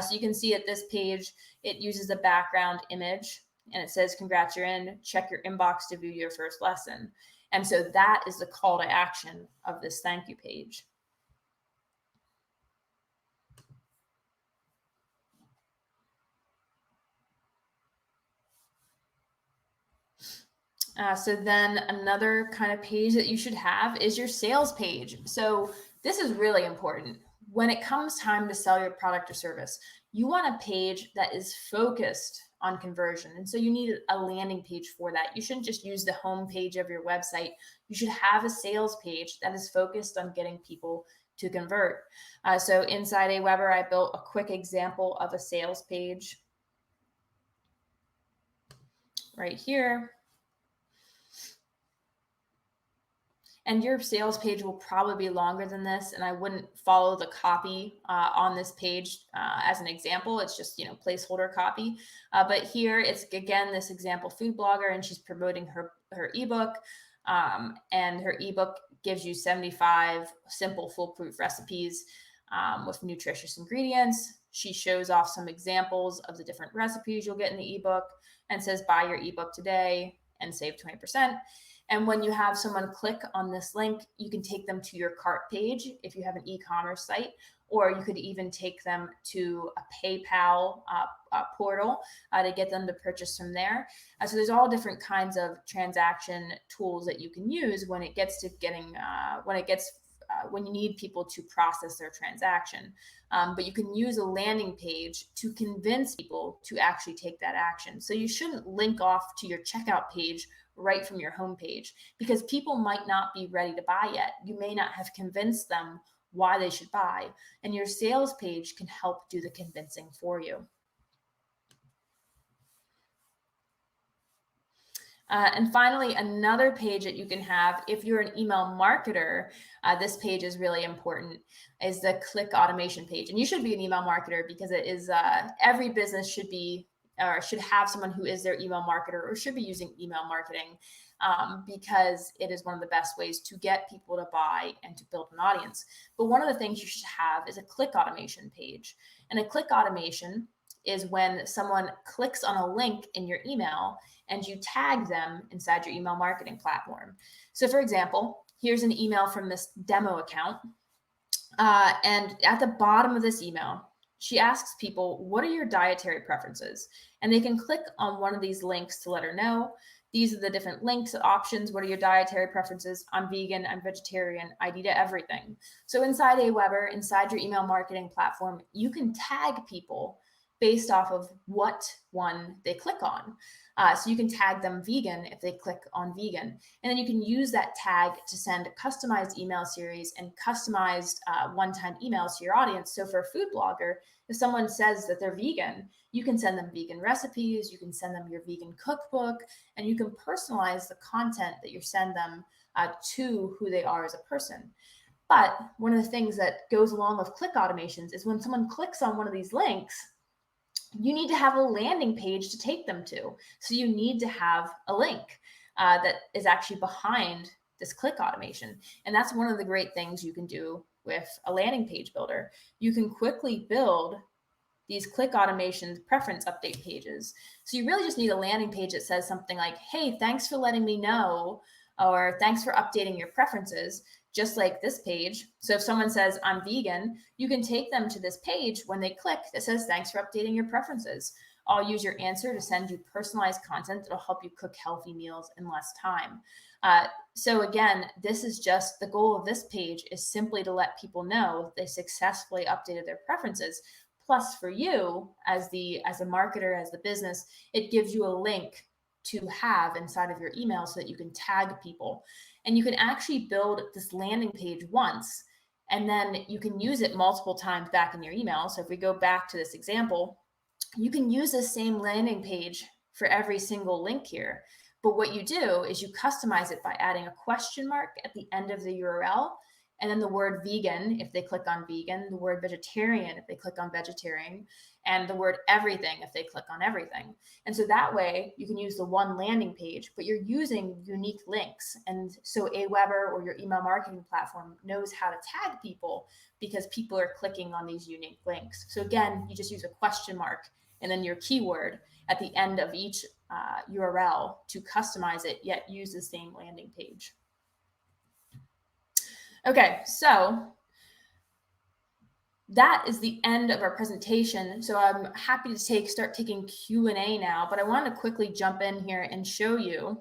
So you can see at this page, it uses a background image and it says, congrats, you're in, check your inbox to view your first lesson. And so that is the call to action of this thank you page. So then another kind of page that you should have is your sales page. So this is really important. When it comes time to sell your product or service, you want a page that is focused on conversion. And so you need a landing page for that. You shouldn't just use the home page of your website. You should have a sales page that is focused on getting people to convert. So inside AWeber, I built a quick example of a sales page right here. And your sales page will probably be longer than this, and I wouldn't follow the copy on this page as an example. It's just, placeholder copy. But here it's, again, this example food blogger, and she's promoting her ebook. And her ebook gives you 75 simple foolproof recipes with nutritious ingredients. She shows off some examples of the different recipes you'll get in the ebook and says, buy your ebook today and save 20%. And when you have someone click on this link, you can take them to your cart page if you have an e-commerce site, or you could even take them to a PayPal portal to get them to purchase from there. So there's all different kinds of transaction tools that you can use when it gets to when you need people to process their transaction. But you can use a landing page to convince people to actually take that action. So you shouldn't link off to your checkout page right from your homepage, because people might not be ready to buy yet. You may not have convinced them why they should buy, and your sales page can help do the convincing for you. And finally, another page that you can have if you're an email marketer, this page is really important, is the click automation page. And you should be an email marketer because it is every business should be or should have someone who is their email marketer or should be using email marketing, because it is one of the best ways to get people to buy and to build an audience. But one of the things you should have is a click automation page. And a click automation is when someone clicks on a link in your email and you tag them inside your email marketing platform. So for example, here's an email from this demo account. And at the bottom of this email, she asks people, what are your dietary preferences? And they can click on one of these links to let her know. These are the different links options. What are your dietary preferences? I'm vegan, I'm vegetarian, I eat everything. So inside AWeber, inside your email marketing platform, you can tag people based off of what one they click on. So you can tag them vegan if they click on vegan. And then you can use that tag to send customized email series and customized one-time emails to your audience. So for a food blogger, if someone says that they're vegan, you can send them vegan recipes, you can send them your vegan cookbook, and you can personalize the content that you send them to who they are as a person. But one of the things that goes along with click automations is when someone clicks on one of these links, you need to have a landing page to take them to. So you need to have a link that is actually behind this click automation. And that's one of the great things you can do with a landing page builder. You can quickly build these click automations preference update pages. So you really just need a landing page that says something like, hey, thanks for letting me know, or thanks for updating your preferences, just like this page. So if someone says, I'm vegan, you can take them to this page when they click that says, thanks for updating your preferences. I'll use your answer to send you personalized content that'll help you cook healthy meals in less time. So again, this is just the goal of this page is simply to let people know they successfully updated their preferences. Plus for you as a marketer, as the business, it gives you a link to have inside of your email so that you can tag people. And you can actually build this landing page once, and then you can use it multiple times back in your email. So if we go back to this example, you can use the same landing page for every single link here. But what you do is you customize it by adding a question mark at the end of the URL, and then the word vegan if they click on vegan, the word vegetarian if they click on vegetarian, and the word everything if they click on everything. And so that way you can use the one landing page, but you're using unique links. And so AWeber or your email marketing platform knows how to tag people because people are clicking on these unique links. So again, you just use a question mark and then your keyword at the end of each URL to customize it, yet use the same landing page. Okay, so that is the end of our presentation. So I'm happy to start taking Q&A now, but I want to quickly jump in here and show you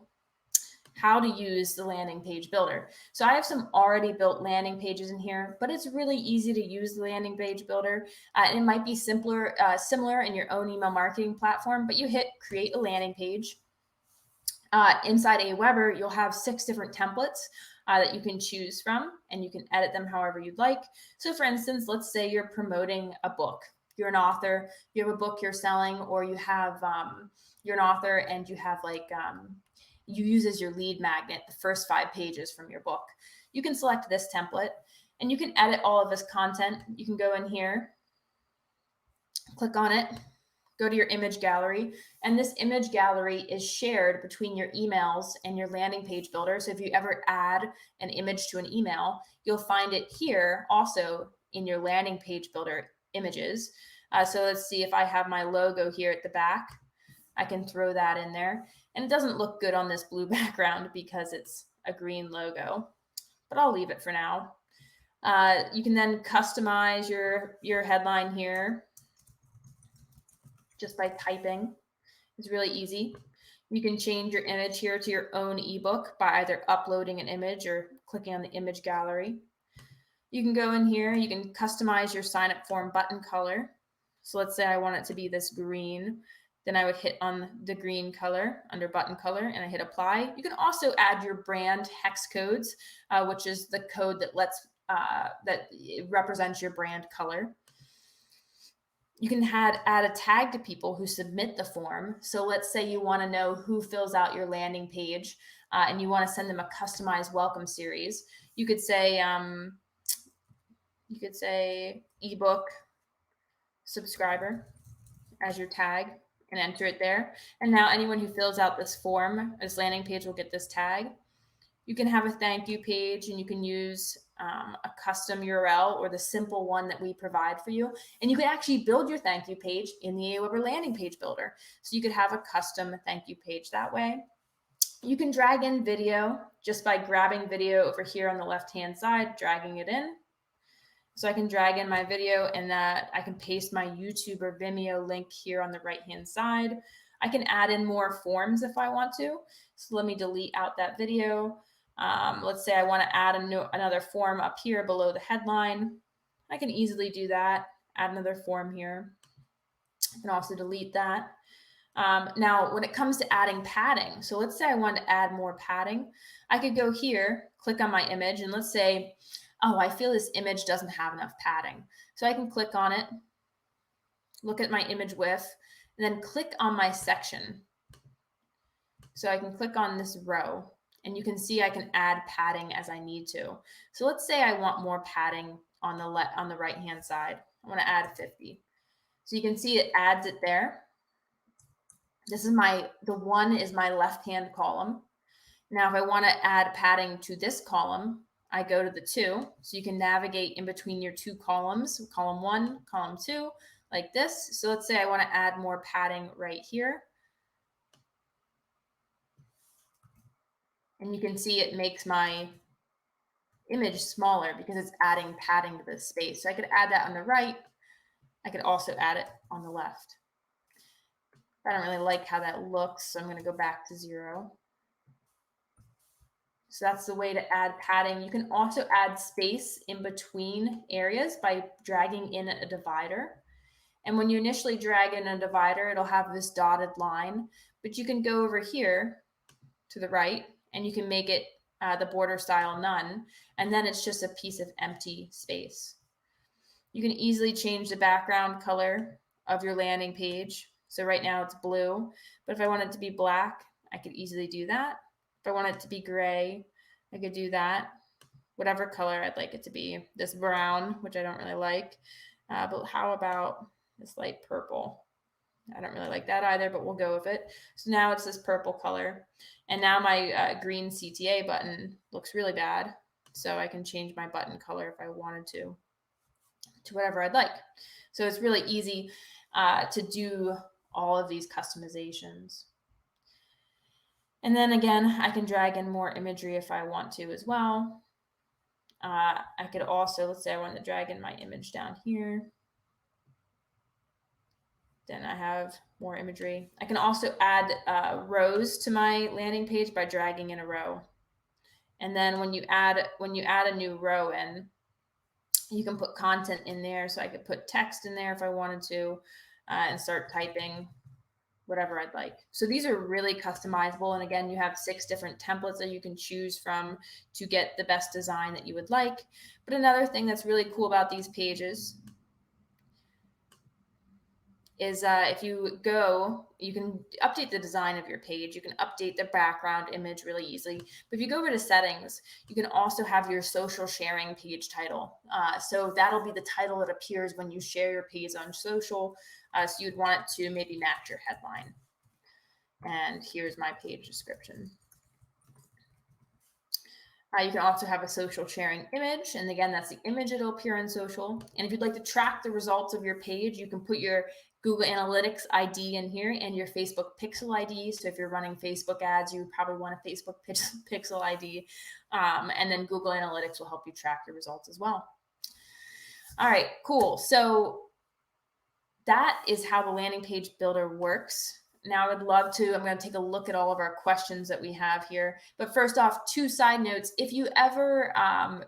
how to use the landing page builder. So I have some already built landing pages in here, but it's really easy to use the landing page builder. It might be similar in your own email marketing platform, but you hit create a landing page. Inside AWeber, you'll have 6 different templates that you can choose from, and you can edit them however you'd like. So for instance, let's say you're promoting a book. You're an author, you have a book you're selling, or you have, you're an author and you have you use as your lead magnet the first 5 pages from your book. You can select this template and you can edit all of this content. You can go in here, click on it, go to your image gallery, and this image gallery is shared between your emails and your landing page builder. So if you ever add an image to an email, you'll find it here also in your landing page builder images. So let's see if I have my logo here at the back. I can throw that in there. And it doesn't look good on this blue background because it's a green logo, but I'll leave it for now. You can then customize your headline here just by typing. It's really easy. You can change your image here to your own ebook by either uploading an image or clicking on the image gallery. You can go in here, you can customize your sign up form button color. So let's say I want it to be this green. Then I would hit on the green color under button color and I hit apply. You can also add your brand hex codes, which is the code that that represents your brand color. You can add a tag to people who submit the form. So let's say you want to know who fills out your landing page and you want to send them a customized welcome series. You could say ebook subscriber as your tag and enter it there. And now anyone who fills out this form, this landing page will get this tag. You can have a thank you page and you can use a custom URL or the simple one that we provide for you. And you can actually build your thank you page in the AWeber landing page builder. So you could have a custom thank you page that way. You can drag in video just by grabbing video over here on the left-hand side, dragging it in. So I can drag in my video and that I can paste my YouTube or Vimeo link here on the right-hand side. I can add in more forms if I want to. So let me delete out that video. Let's say I want to add another form up here below the headline. I can easily do that. Add another form here. I can also delete that. Now, when it comes to adding padding, so let's say I want to add more padding. I could go here, click on my image, and let's say, oh, I feel this image doesn't have enough padding. So I can click on it, look at my image width, and then click on my section. So I can click on this row and you can see I can add padding as I need to. So let's say I want more padding on the right-hand side. I want to add 50. So you can see it adds it there. This is the one is my left-hand column. Now, if I want to add padding to this column, I go to the 2. So you can navigate in between your 2 columns, column 1, column 2, like this. So let's say I want to add more padding right here. And you can see it makes my image smaller because it's adding padding to this space. So I could add that on the right. I could also add it on the left. I don't really like how that looks, so I'm going to go back to 0. So that's the way to add padding. You can also add space in between areas by dragging in a divider. And when you initially drag in a divider, it'll have this dotted line, but you can go over here to the right and you can make it the border style none. And then it's just a piece of empty space. You can easily change the background color of your landing page. So right now it's blue, but if I want it to be black, I could easily do that. If I want it to be gray, I could do that. Whatever color I'd like it to be. This brown, which I don't really like, but how about this light purple? I don't really like that either, but we'll go with it. So now it's this purple color. And now my green CTA button looks really bad. So I can change my button color if I wanted to whatever I'd like. So it's really easy to do all of these customizations. And then again, I can drag in more imagery if I want to as well. I could also, let's say I want to drag in my image down here. Then I have more imagery. I can also add rows to my landing page by dragging in a row. And then when you add a new row in, you can put content in there. So I could put text in there if I wanted to and start typing whatever I'd like. So these are really customizable. And again, you have 6 different templates that you can choose from to get the best design that you would like. But another thing that's really cool about these pages is if you go, you can update the design of your page. You can update the background image really easily. But if you go over to settings, you can also have your social sharing page title. So that'll be the title that appears when you share your page on social. So you'd want it to maybe match your headline. And here's my page description. You can also have a social sharing image. And again, that's the image that'll appear on social. And if you'd like to track the results of your page, you can put your Google Analytics ID in here and your Facebook Pixel ID. So if you're running Facebook ads, you would probably want a Facebook Pixel ID. And then Google Analytics will help you track your results as well. All right, cool. So that is how the landing page builder works. Now I'm going to take a look at all of our questions that we have here. But first off, 2 side notes. If you ever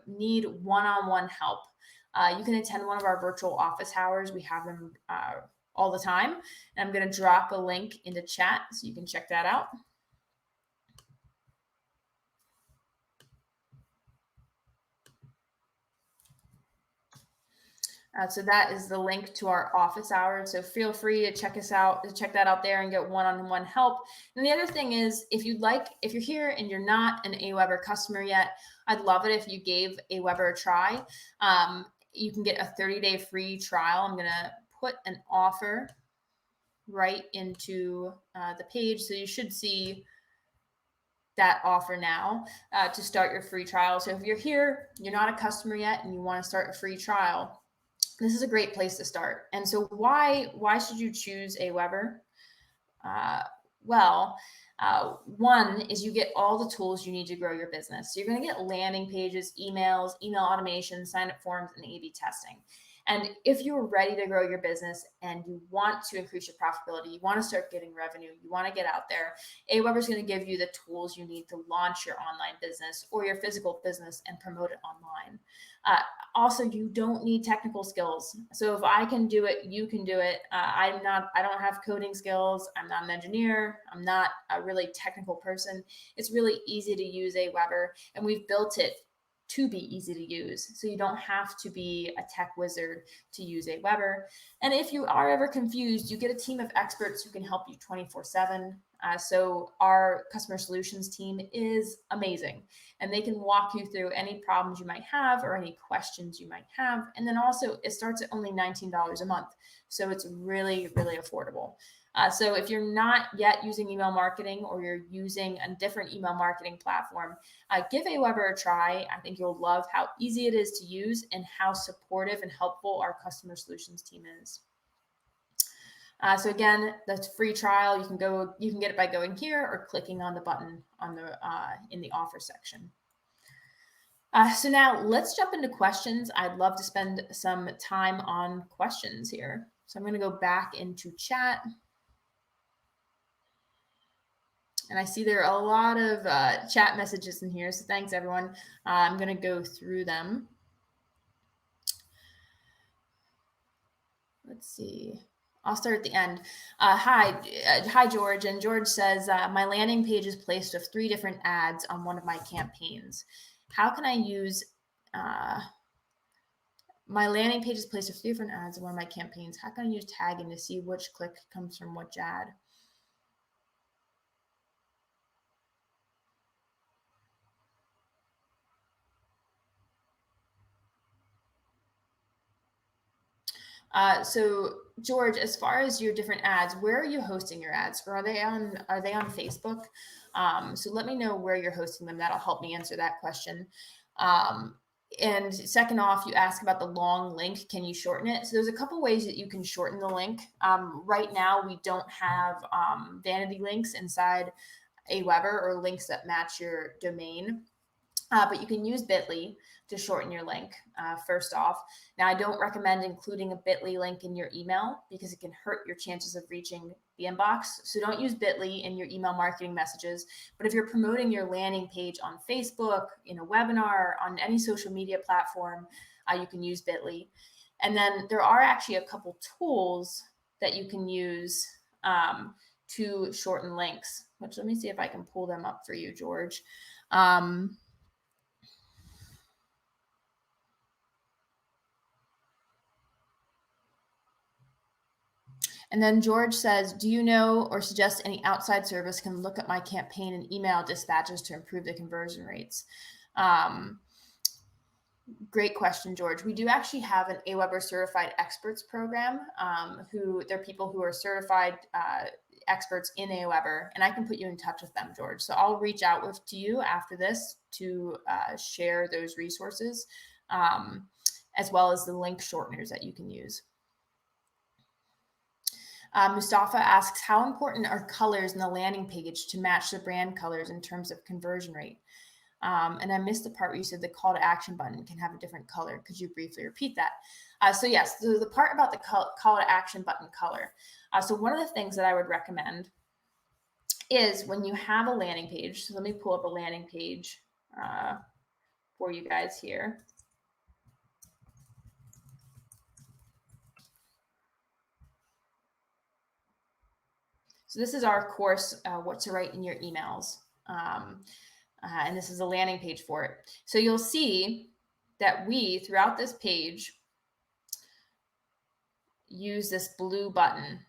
need one-on-one help, you can attend one of our virtual office hours. We have them all the time. And I'm going to drop a link into chat so you can check that out. So that is the link to our office hours. So feel free to check that out there and get one-on-one help. And the other thing is, if you're here and you're not an AWeber customer yet, I'd love it if you gave AWeber a try. You can get a 30-day free trial. I'm going to put an offer right into the page. So you should see that offer now to start your free trial. So if you're here, you're not a customer yet, and you want to start a free trial, this is a great place to start. And so why should you choose AWeber? One is you get all the tools you need to grow your business. So you're going to get landing pages, emails, email automation, sign-up forms, and A/B testing. And if you're ready to grow your business and you want to increase your profitability, you want to start getting revenue, you want to get out there, AWeber is going to give you the tools you need to launch your online business or your physical business and promote it online. Also, you don't need technical skills. So if I can do it, you can do it. I don't have coding skills. I'm not an engineer. I'm not a really technical person. It's really easy to use AWeber, and we've built it to be easy to use. So you don't have to be a tech wizard to use AWeber. And if you are ever confused, you get a team of experts who can help you 24/7. So our customer solutions team is amazing, and they can walk you through any problems you might have or any questions you might have. And then also it starts at only $19 a month. So it's really, really affordable. So if you're not yet using email marketing or you're using a different email marketing platform, give AWeber a try. I think you'll love how easy it is to use and how supportive and helpful our customer solutions team is. So again, that's free trial. You can get it by going here or clicking on the button on the in the offer section. So now let's jump into questions. I'd love to spend some time on questions here. So I'm going to go back into chat. And I see there are a lot of chat messages in here, so thanks everyone. I'm going to go through them. Let's see. I'll start at the end. Hi, George. And George says, my landing page is placed with 3 different ads on one of my campaigns. How can I use, my landing page is placed with 3 different ads on one of my campaigns. How can I use tagging to see which click comes from which ad? So George, as far as your different ads, where are you hosting your ads? Or are they on Facebook? So let me know where you're hosting them. That'll help me answer that question. And second off, you ask about the long link. Can you shorten it? So there's a couple ways that you can shorten the link. Right now, we don't have vanity links inside AWeber or links that match your domain. But you can use Bitly to shorten your link, first off. Now, I don't recommend including a Bitly link in your email because it can hurt your chances of reaching the inbox. So don't use Bitly in your email marketing messages. But if you're promoting your landing page on Facebook, in a webinar, on any social media platform, you can use Bitly. And then there are actually a couple tools that you can use to shorten links, which let me see if I can pull them up for you, George. And then George says, do you know or suggest any outside service can look at my campaign and email dispatches to improve the conversion rates? Great question, George. We do actually have an AWeber certified experts program. They're people who are certified experts in AWeber, and I can put you in touch with them, George. So I'll reach out to you after this to share those resources, as well as the link shorteners that you can use. Mustafa asks, how important are colors in the landing page to match the brand colors in terms of conversion rate? And I missed the part where you said the call to action button can have a different color. Could you briefly repeat that? So yes, the part about the call to action button color. So one of the things that I would recommend is when you have a landing page. So let me pull up a landing page for you guys here. So this is our course, What to Write in Your Emails. And this is a landing page for it. So you'll see that we, throughout this page, use this blue button.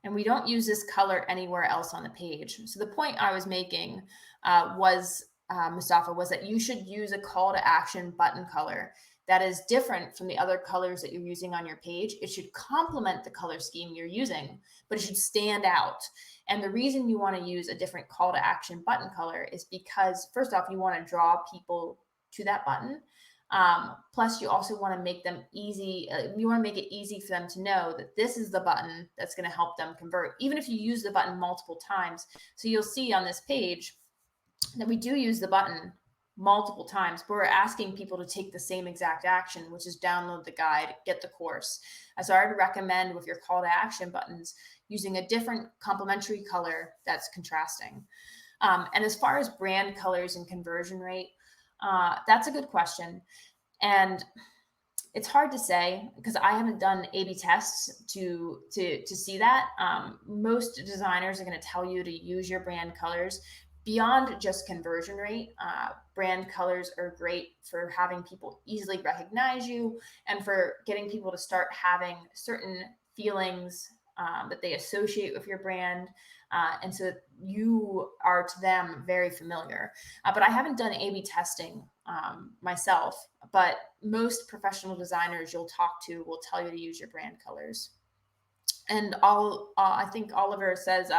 And we don't use this color anywhere else on the page. So the point I was making Mustafa, was that you should use a call to action button color that is different from the other colors that you're using on your page. It should complement the color scheme you're using, but it should stand out. And the reason you want to use a different call to action button color is because, first off, you want to draw people to that button. Plus, you also want to make them easy. You want to make it easy for them to know that this is the button that's going to help them convert, even if you use the button multiple times. So you'll see on this page that we do use the button multiple times, but we're asking people to take the same exact action, which is download the guide, get the course. So I would recommend with your call to action buttons using a different complementary color that's contrasting. And as far as brand colors and conversion rate, that's a good question. And it's hard to say because I haven't done A/B tests to see that. Most designers are going to tell you to use your brand colors. Beyond just conversion rate, brand colors are great for having people easily recognize you and for getting people to start having certain feelings that they associate with your brand. And so you are to them very familiar. But I haven't done A/B testing myself, but most professional designers you'll talk to will tell you to use your brand colors. And I think Oliver says,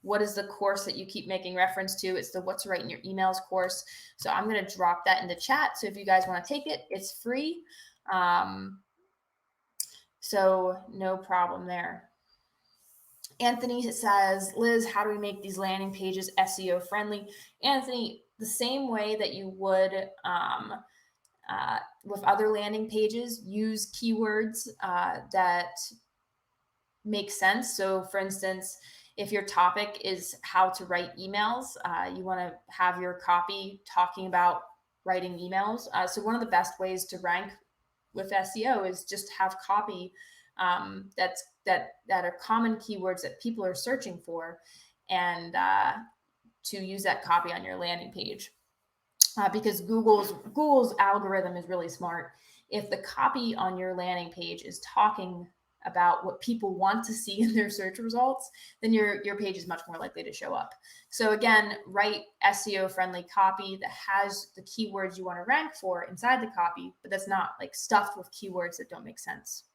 what is the course that you keep making reference to? It's the What to Write in Your Emails course. So I'm going to drop that in the chat. So if you guys want to take it, it's free. So no problem there. Anthony says, Liz, how do we make these landing pages SEO friendly? Anthony, the same way that you would with other landing pages, use keywords that make sense. So for instance, if your topic is how to write emails, you want to have your copy talking about writing emails. So one of the best ways to rank with SEO is just have copy that are common keywords that people are searching for, and to use that copy on your landing page. Because Google's algorithm is really smart. If the copy on your landing page is talking about what people want to see in their search results, then your page is much more likely to show up. So again, write SEO friendly copy that has the keywords you want to rank for inside the copy, but that's not like stuffed with keywords that don't make sense.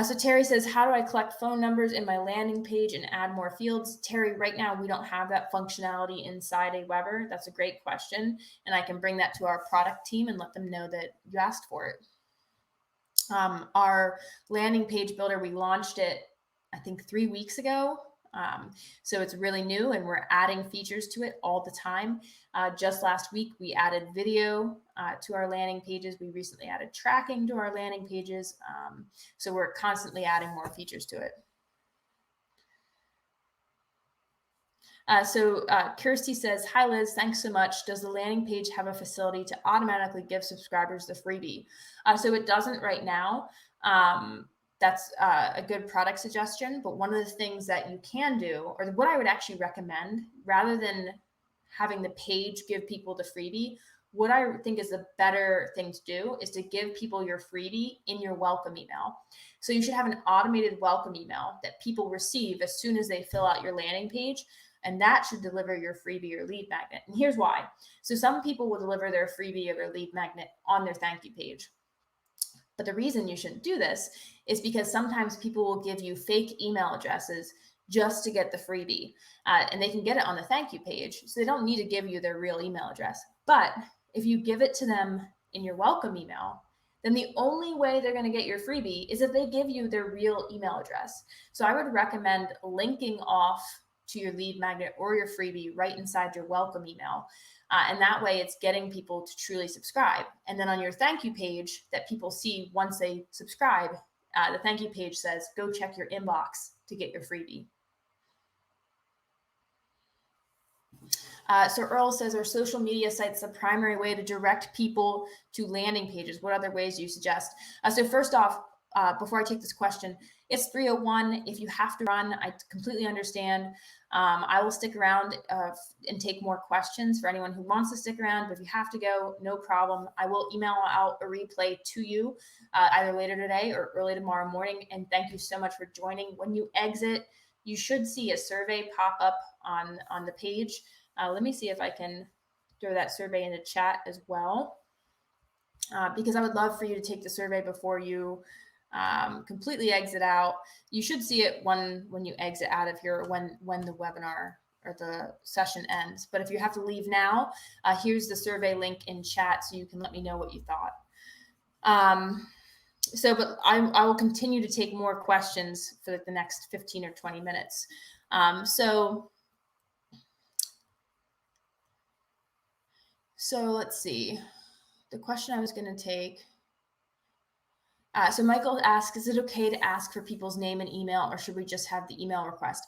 So Terry says, how do I collect phone numbers in my landing page and add more fields? Terry, right now we don't have that functionality inside AWeber. That's a great question. And I can bring that to our product team and let them know that you asked for it. Our landing page builder, we launched it, I think 3 weeks ago. So it's really new and we're adding features to it all the time. Just last week, we added video to our landing pages. We recently added tracking to our landing pages. So we're constantly adding more features to it. Kirsty says, hi, Liz, thanks so much. Does the landing page have a facility to automatically give subscribers the freebie? So it doesn't right now. That's a good product suggestion. But one of the things that you can do, or what I would actually recommend, rather than having the page give people the freebie, what I think is the better thing to do is to give people your freebie in your welcome email. So you should have an automated welcome email that people receive as soon as they fill out your landing page. And that should deliver your freebie or lead magnet. And here's why. So some people will deliver their freebie or their lead magnet on their thank you page. But the reason you shouldn't do this is because sometimes people will give you fake email addresses just to get the freebie. And they can get it on the thank you page. So they don't need to give you their real email address. But if you give it to them in your welcome email, then the only way they're going to get your freebie is if they give you their real email address. So I would recommend linking off to your lead magnet or your freebie right inside your welcome email. And that way it's getting people to truly subscribe. And then on your thank you page that people see once they subscribe, the thank you page says, go check your inbox to get your freebie. So Earl says, are social media sites the primary way to direct people to landing pages? What other ways do you suggest? So first off, before I take this question, it's 3:01. If you have to run, I completely understand. I will stick around and take more questions for anyone who wants to stick around. But if you have to go, no problem. I will email out a replay to you either later today or early tomorrow morning. And thank you so much for joining. When you exit, you should see a survey pop up on the page. Let me see if I can throw that survey into chat as well, because I would love for you to take the survey before you completely exit out. You should see it when you exit out of here, when the webinar or the session ends. But if you have to leave now, here's the survey link in chat so you can let me know what you thought. But I will continue to take more questions for the next 15 or 20 minutes. So let's see. The question I was going to take. So Michael asks, is it okay to ask for people's name and email, or should we just have the email request?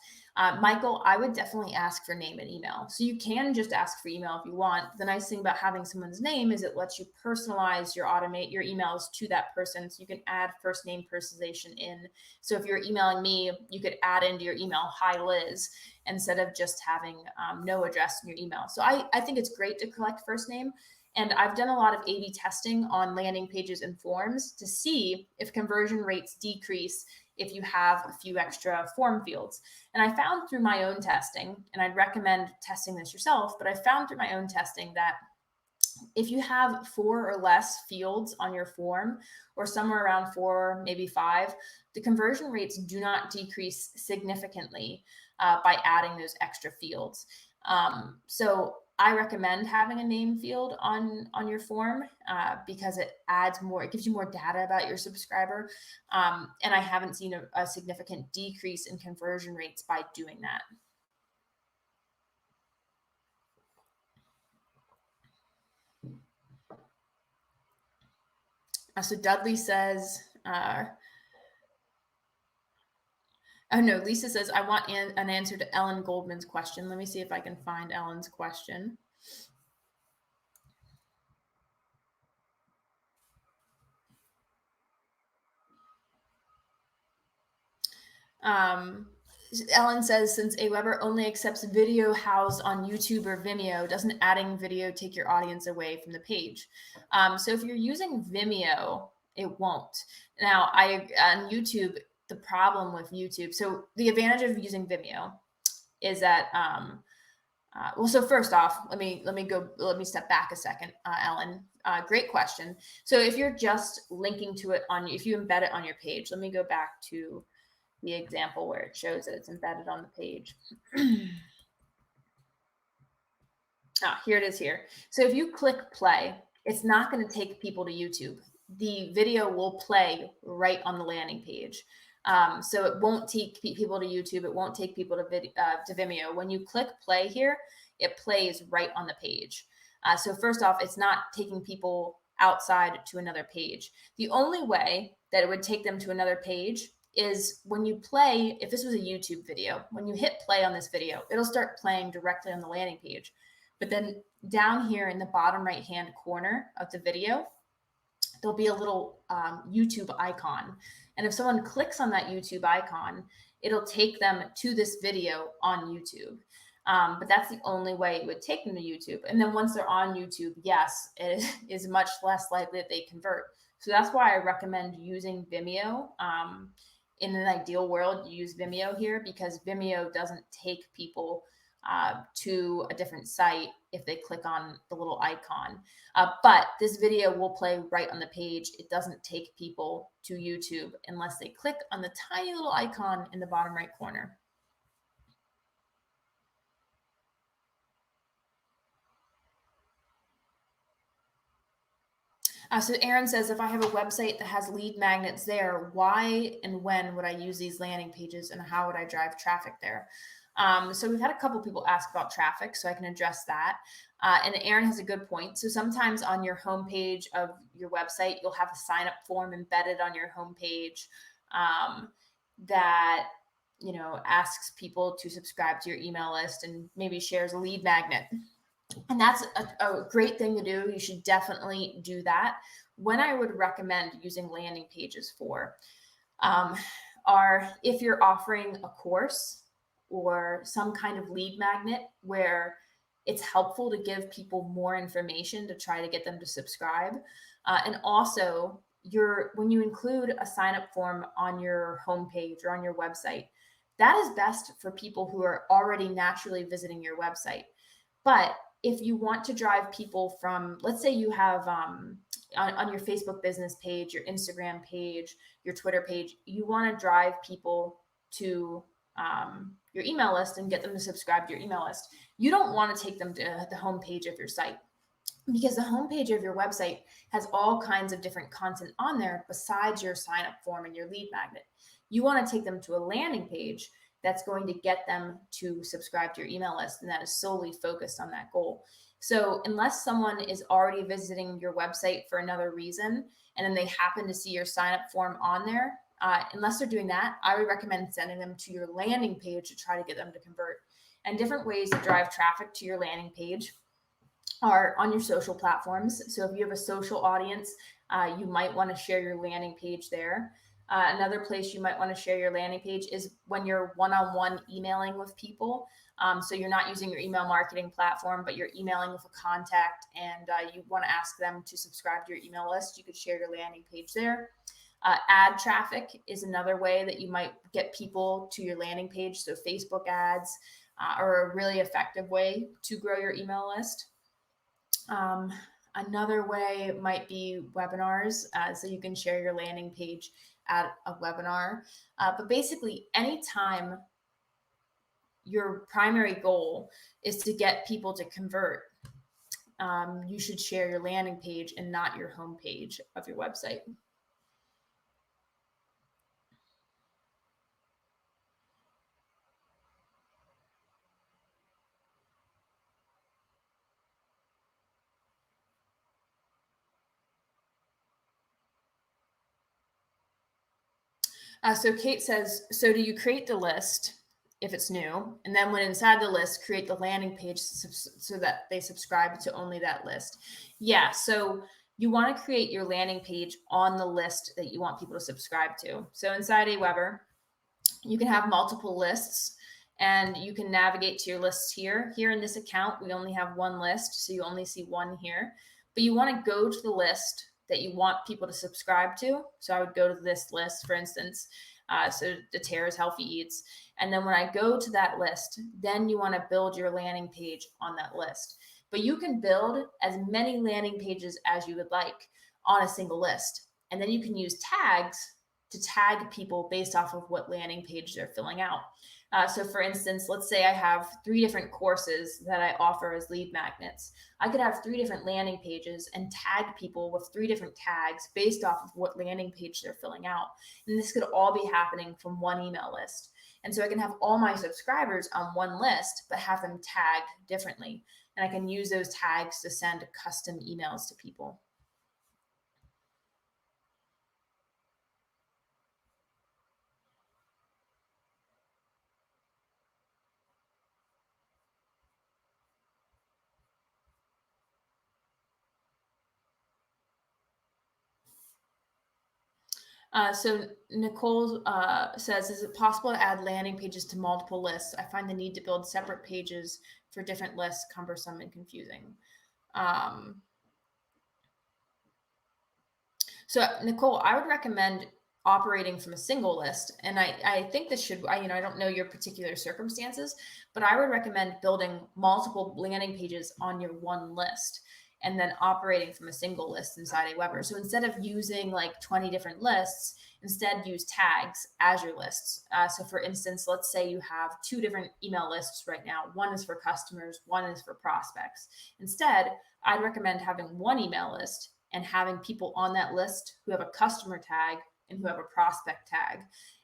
Michael, I would definitely ask for name and email. So you can just ask for email if you want. The nice thing about having someone's name is it lets you personalize automate your emails to that person. So you can add first name personalization in. So if you're emailing me, you could add into your email, hi Liz, instead of just having no address in your email. So I think it's great to collect first name. And I've done a lot of A/B testing on landing pages and forms to see if conversion rates decrease if you have a few extra form fields. And I found through my own testing, and I'd recommend testing this yourself, but I found through my own testing that if you have 4 or less fields on your form, or somewhere around 4, maybe 5, the conversion rates do not decrease significantly by adding those extra fields. So I recommend having a name field on your form because it adds more, it gives you more data about your subscriber. And I haven't seen a significant decrease in conversion rates by doing that. So Dudley says, oh no, Lisa says, I want an answer to Ellen Goldman's question. Let me see if I can find Ellen's question. Ellen says, since AWeber only accepts video housed on YouTube or Vimeo, doesn't adding video take your audience away from the page? So if you're using Vimeo, it won't. Now, on YouTube, the problem with YouTube, so the advantage of using Vimeo is that, so first off, let me step back a second, Ellen. Great question. So if you're just linking to it if you embed it on your page, let me go back to the example where it shows that it's embedded on the page. Here it is here. So if you click play, it's not going to take people to YouTube. The video will play right on the landing page. So it won't take people to YouTube. It won't take people to Vimeo. When you click play here, it plays right on the page. So first off, it's not taking people outside to another page. The only way that it would take them to another page is when you play, if this was a YouTube video, when you hit play on this video, it'll start playing directly on the landing page. But then down here in the bottom right-hand corner of the video, there'll be a little YouTube icon. And if someone clicks on that YouTube icon, it'll take them to this video on YouTube. But that's the only way it would take them to YouTube. And then once they're on YouTube, yes, it is much less likely that they convert. So that's why I recommend using Vimeo. In an ideal world, you use Vimeo here because Vimeo doesn't take people to a different site if they click on the little icon. But this video will play right on the page. It doesn't take people to YouTube unless they click on the tiny little icon in the bottom right corner. So Aaron says, if I have a website that has lead magnets there, why and when would I use these landing pages, and how would I drive traffic there? So we've had a couple people ask about traffic, so I can address that. And Aaron has a good point. So sometimes on your homepage of your website, you'll have a sign-up form embedded on your homepage that asks people to subscribe to your email list and maybe shares a lead magnet. And that's a great thing to do. You should definitely do that. When I would recommend using landing pages for are if you're offering a course or some kind of lead magnet where it's helpful to give people more information to try to get them to subscribe. And also, when you include a sign-up form on your homepage or on your website, that is best for people who are already naturally visiting your website. But if you want to drive people from, let's say you have on your Facebook business page, your Instagram page, your Twitter page, you want to drive people to your email list and get them to subscribe to your email list. You don't want to take them to the homepage of your site, because the homepage of your website has all kinds of different content on there besides your sign up form and your lead magnet. You want to take them to a landing page that's going to get them to subscribe to your email list, and that is solely focused on that goal. So unless someone is already visiting your website for another reason, and then they happen to see your sign up form on there, unless they're doing that, I would recommend sending them to your landing page to try to get them to convert. And different ways to drive traffic to your landing page are on your social platforms. So if you have a social audience, you might want to share your landing page there. Another place you might want to share your landing page is when you're one-on-one emailing with people. So you're not using your email marketing platform, but you're emailing with a contact, and you want to ask them to subscribe to your email list. You could share your landing page there. Ad traffic is another way that you might get people to your landing page. So Facebook ads are a really effective way to grow your email list. Another way might be webinars. So you can share your landing page at a webinar. But basically, anytime your primary goal is to get people to convert, you should share your landing page and not your homepage of your website. So Kate says, so do you create the list if it's new, and then when inside the list, create the landing page so that they subscribe to only that list? Yeah, so you want to create your landing page on the list that you want people to subscribe to. So inside AWeber, you can have multiple lists, and you can navigate to your lists here. Here in this account, we only have one list, so you only see one here. But you want to go to the list that you want people to subscribe to. So I would go to this list, for instance. So the Tara's Healthy Eats. And then when I go to that list, then you want to build your landing page on that list. But you can build as many landing pages as you would like on a single list. And then you can use tags to tag people based off of what landing page they're filling out. So for instance, let's say I have 3 different courses that I offer as lead magnets. I could have 3 different landing pages and tag people with 3 different tags based off of what landing page they're filling out. And this could all be happening from one email list. And so I can have all my subscribers on one list, but have them tagged differently. And I can use those tags to send custom emails to people. So Nicole says, is it possible to add landing pages to multiple lists? I find the need to build separate pages for different lists cumbersome and confusing. So Nicole, I would recommend operating from a single list. And I think this should, I don't know your particular circumstances, but I would recommend building multiple landing pages on your one list and then operating from a single list inside AWeber. So instead of using like 20 different lists, instead use tags as your lists. So for instance, let's say you have 2 different email lists right now. One is for customers, one is for prospects. Instead, I'd recommend having one email list and having people on that list who have a customer tag and who have a prospect tag.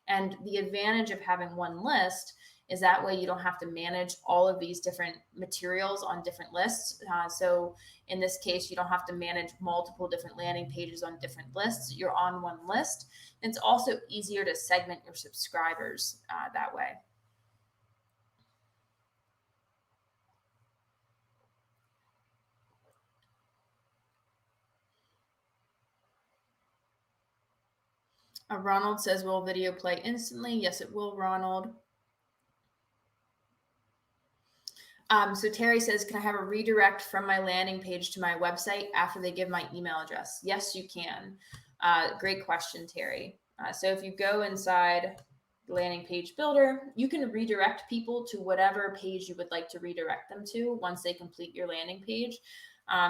And the advantage of having one list is that way you don't have to manage all of these different materials on different lists. So in this case, you don't have to manage multiple different landing pages on different lists. You're on one list. And it's also easier to segment your subscribers that way. Ronald says, will video play instantly? Yes, it will, Ronald. So Terry says, can I have a redirect from my landing page to my website after they give my email address? Yes, you can. Great question, Terry. So if you go inside the landing page builder, you can redirect people to whatever page you would like to redirect them to once they complete your landing page.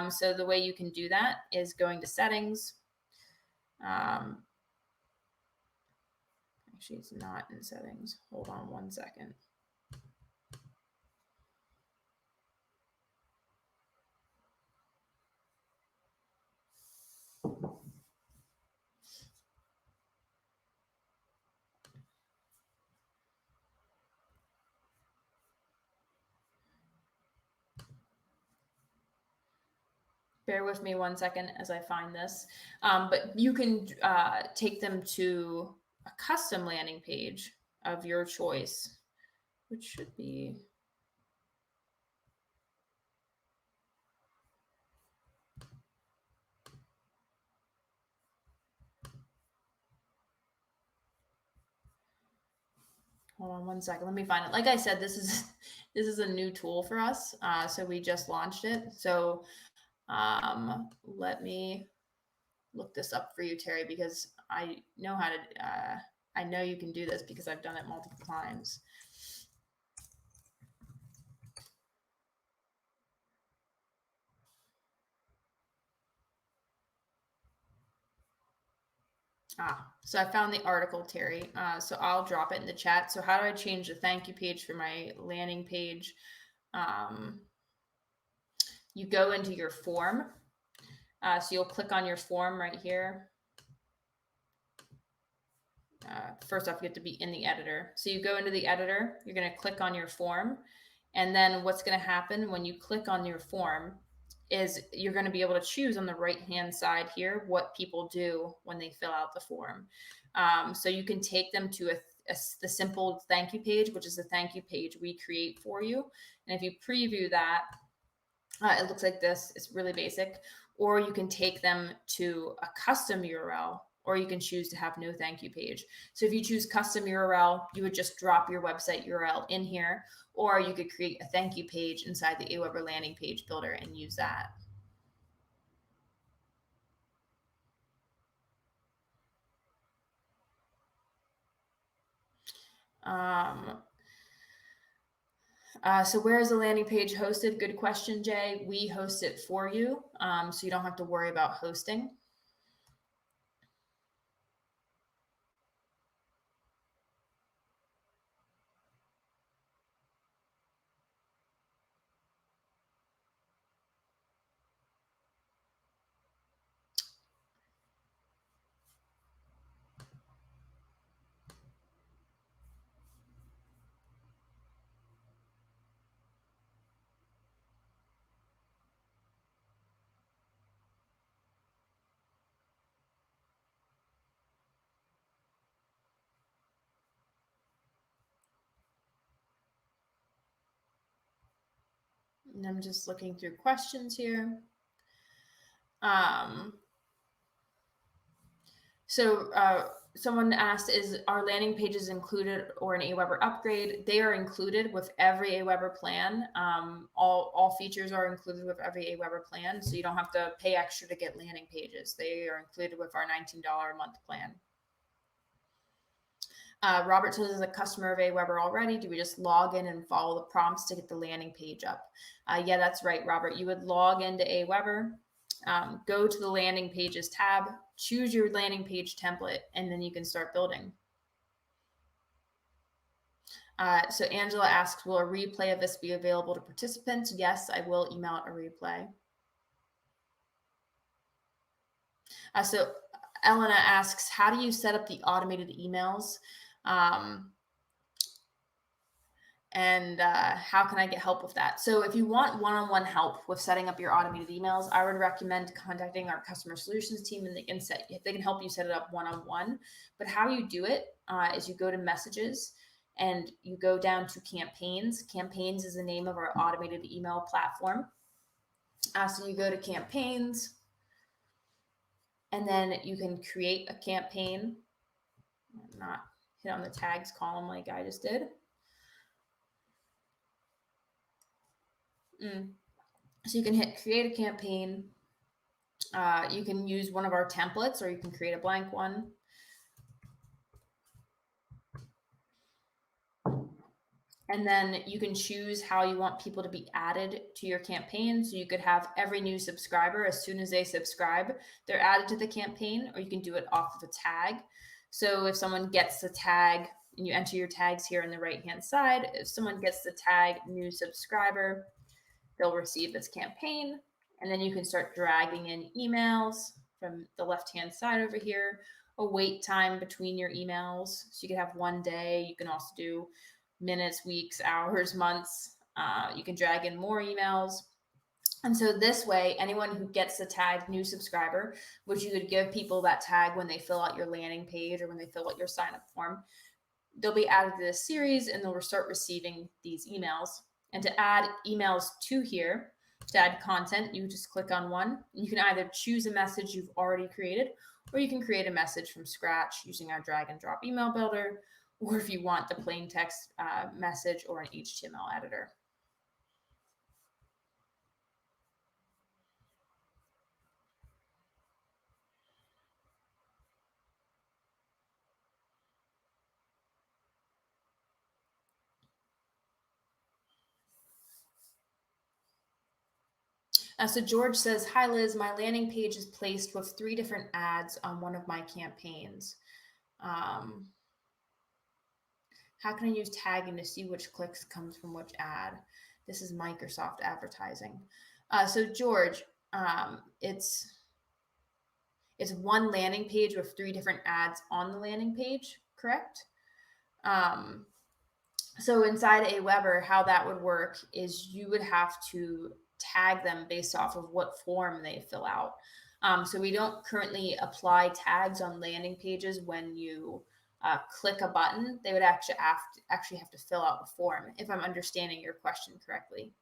So the way you can do that is going to settings. Actually, it's not in settings. Hold on one second. Bear with me one second as I find this. But you can take them to a custom landing page of your choice, which should be. Hold on one second. Let me find it. Like I said, this is a new tool for us. So we just launched it. So let me look this up for you, Terry, because I know how to. I know you can do this because I've done it multiple times. So I found the article, Terry. So I'll drop it in the chat. So how do I change the thank you page for my landing page? You go into your form. So you'll click on your form right here. First off, you have to be in the editor. So you go into the editor, you're going to click on your form. And then what's going to happen when you click on your form is you're going to be able to choose on the right-hand side here what people do when they fill out the form. So you can take them to the simple thank you page, which is the thank you page we create for you. And if you preview that, it looks like this. It's really basic. Or you can take them to a custom URL, or you can choose to have no thank you page. So if you choose custom URL, you would just drop your website URL in here, or you could create a thank you page inside the AWeber landing page builder and use that. So where is the landing page hosted? Good question, Jay. We host it for you, so you don't have to worry about hosting. And I'm just looking through questions here. Someone asked, is our landing pages included or an AWeber upgrade? They are included with every AWeber plan. All features are included with every AWeber plan, so you don't have to pay extra to get landing pages. They are included with our $19 a month plan. Robert says, as a customer of AWeber already, do we just log in and follow the prompts to get the landing page up? Yeah, that's right, Robert. You would log into AWeber, go to the landing pages tab, choose your landing page template, and then you can start building. So Angela asks, will a replay of this be available to participants? Yes, I will email out a replay. So Elena asks, how do you set up the automated emails? And how can I get help with that? So if you want one-on-one help with setting up your automated emails, I would recommend contacting our customer solutions team, and they can help you set it up one-on-one. But how you do it is you go to messages and you go down to campaigns. Campaigns is the name of our automated email platform. So you go to campaigns, and then you can create a campaign. Not hit on the tags column like I just did. So you can hit create a campaign. You can use one of our templates, or you can create a blank one. And then you can choose how you want people to be added to your campaign. So you could have every new subscriber, as soon as they subscribe, they're added to the campaign, or you can do it off of a tag. So if someone gets the tag, and you enter your tags here on the right-hand side, if someone gets the tag new subscriber, they'll receive this campaign. And then you can start dragging in emails from the left-hand side over here, a wait time between your emails. So you can have one day. You can also do minutes, weeks, hours, months. You can drag in more emails. And so this way, anyone who gets the tag new subscriber, which you could give people that tag when they fill out your landing page or when they fill out your sign-up form, they'll be added to this series and they'll start receiving these emails. And to add emails to here, to add content, you just click on one. You can either choose a message you've already created, or you can create a message from scratch using our drag and drop email builder, or if you want the plain text message or an HTML editor. So George says, hi Liz, my landing page is placed with 3 different ads on one of my campaigns. How can I use tagging to see which clicks comes from which ad? This is Microsoft advertising. So George, it's one landing page with 3 different ads on the landing page, correct? So inside AWeber, how that would work is you would have to tag them based off of what form they fill out. So we don't currently apply tags on landing pages when you click a button. They would actually have to fill out a form, if I'm understanding your question correctly.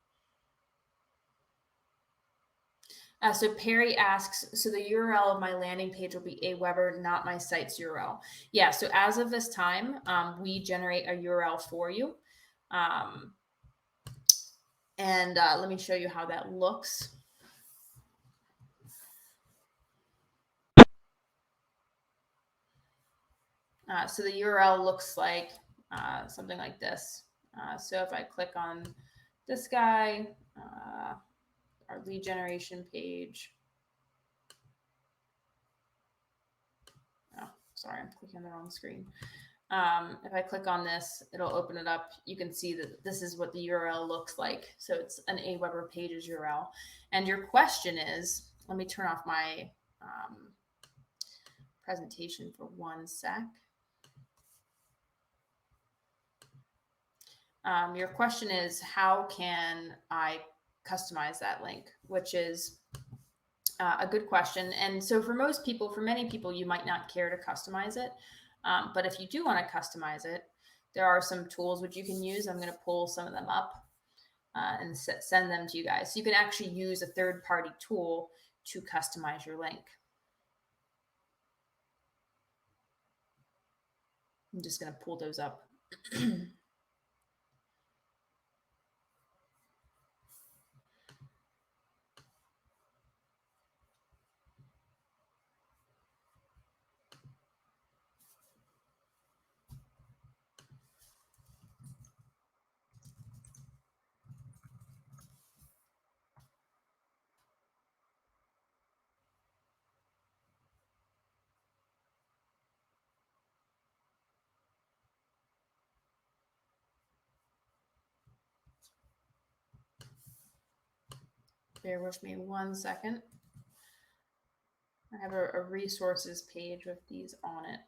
So Perry asks, so the URL of my landing page will be AWeber, not my site's URL. Yeah, so as of this time, we generate a URL for you. Let me show you how that looks. So the URL looks like something like this. So if I click on this guy, our lead generation page. Oh, sorry, I'm clicking on the wrong screen. If I click on this, it'll open it up. You can see that this is what the URL looks like. So it's an AWeber pages URL. And your question is, let me turn off my presentation for 1 sec. Your question is, how can I customize that link? Which is a good question. And so for many people, you might not care to customize it. But if you do want to customize it, there are some tools which you can use. I'm going to pull some of them up and send them to you guys. So you can actually use a third-party tool to customize your link. I'm just going to pull those up. Bear with me 1 second. I have a resources page with these on it.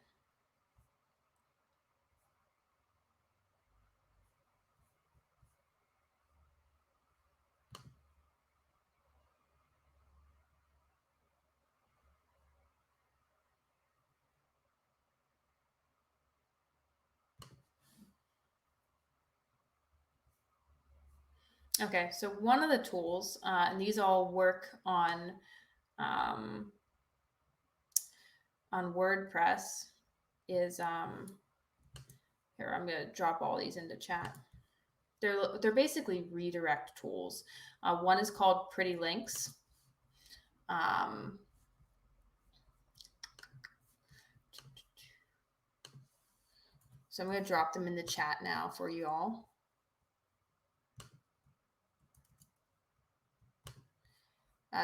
Okay, so one of the tools, and these all work on WordPress, is here. I'm gonna drop all these into chat. They're basically redirect tools. One is called Pretty Links. So I'm gonna drop them in the chat now for you all.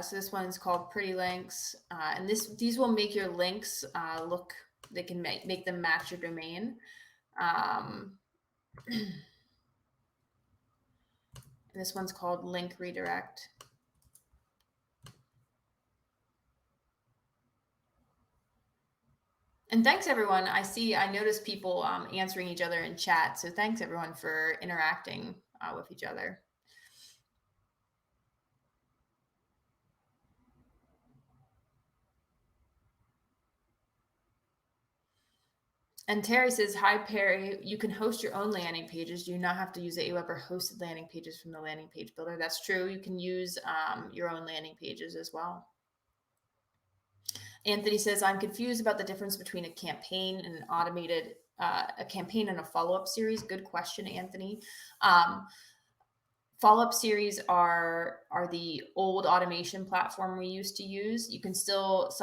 So this one is called Pretty Links, and these will make your links look. They can make them match your domain. This one's called Link Redirect. And thanks everyone. I noticed people answering each other in chat. So thanks everyone for interacting with each other. And Terry says, hi, Perry, you can host your own landing pages. You do not have to use the AWeber hosted landing pages from the landing page builder. That's true. You can use your own landing pages as well. Anthony says, I'm confused about the difference between a campaign and an automated, a campaign and a follow-up series. Good question, Anthony. Follow-up series are the old automation platform we used to use. You can still,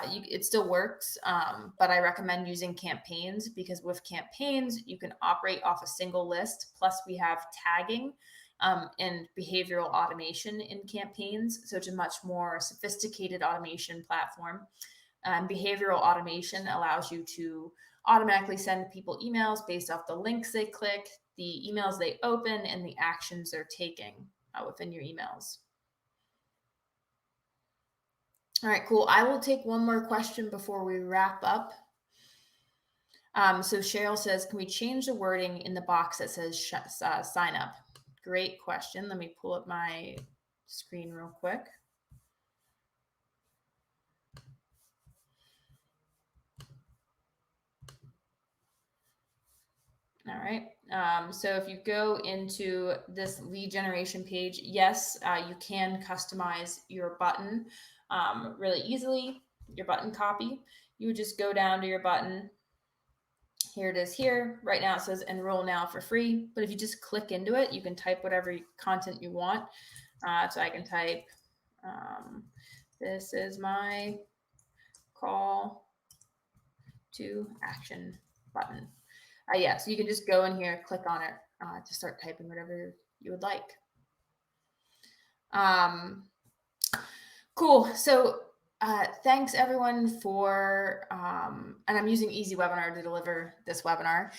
it still works, but I recommend using campaigns, because with campaigns, you can operate off a single list. Plus we have tagging and behavioral automation in campaigns. So it's a much more sophisticated automation platform. Behavioral automation allows you to automatically send people emails based off the links they click, the emails they open, and the actions they're taking within your emails. All right, cool. I will take one more question before we wrap up. So Cheryl says, can we change the wording in the box that says sign up? Great question. Let me pull up my screen real quick. All right. So if you go into this lead generation page, yes, you can customize your button really easily, your button copy. You would just go down to your button. Here it is here. Right now it says enroll now for free. But if you just click into it, you can type whatever content you want. So I can type, this is my call to action button. Yeah, so you can just go in here, click on it to start typing whatever you would like. Cool. So thanks everyone for, and I'm using Easy Webinar to deliver this webinar.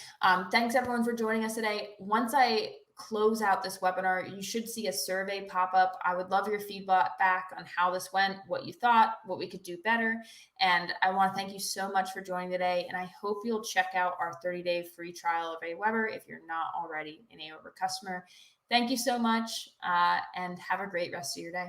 Thanks everyone for joining us today. Once I close out this webinar, you should see a survey pop up. I would love your feedback on how this went, what you thought, what we could do better. And I want to thank you so much for joining today. And I hope you'll check out our 30-day free trial of AWeber if you're not already an AWeber customer. Thank you so much, and have a great rest of your day.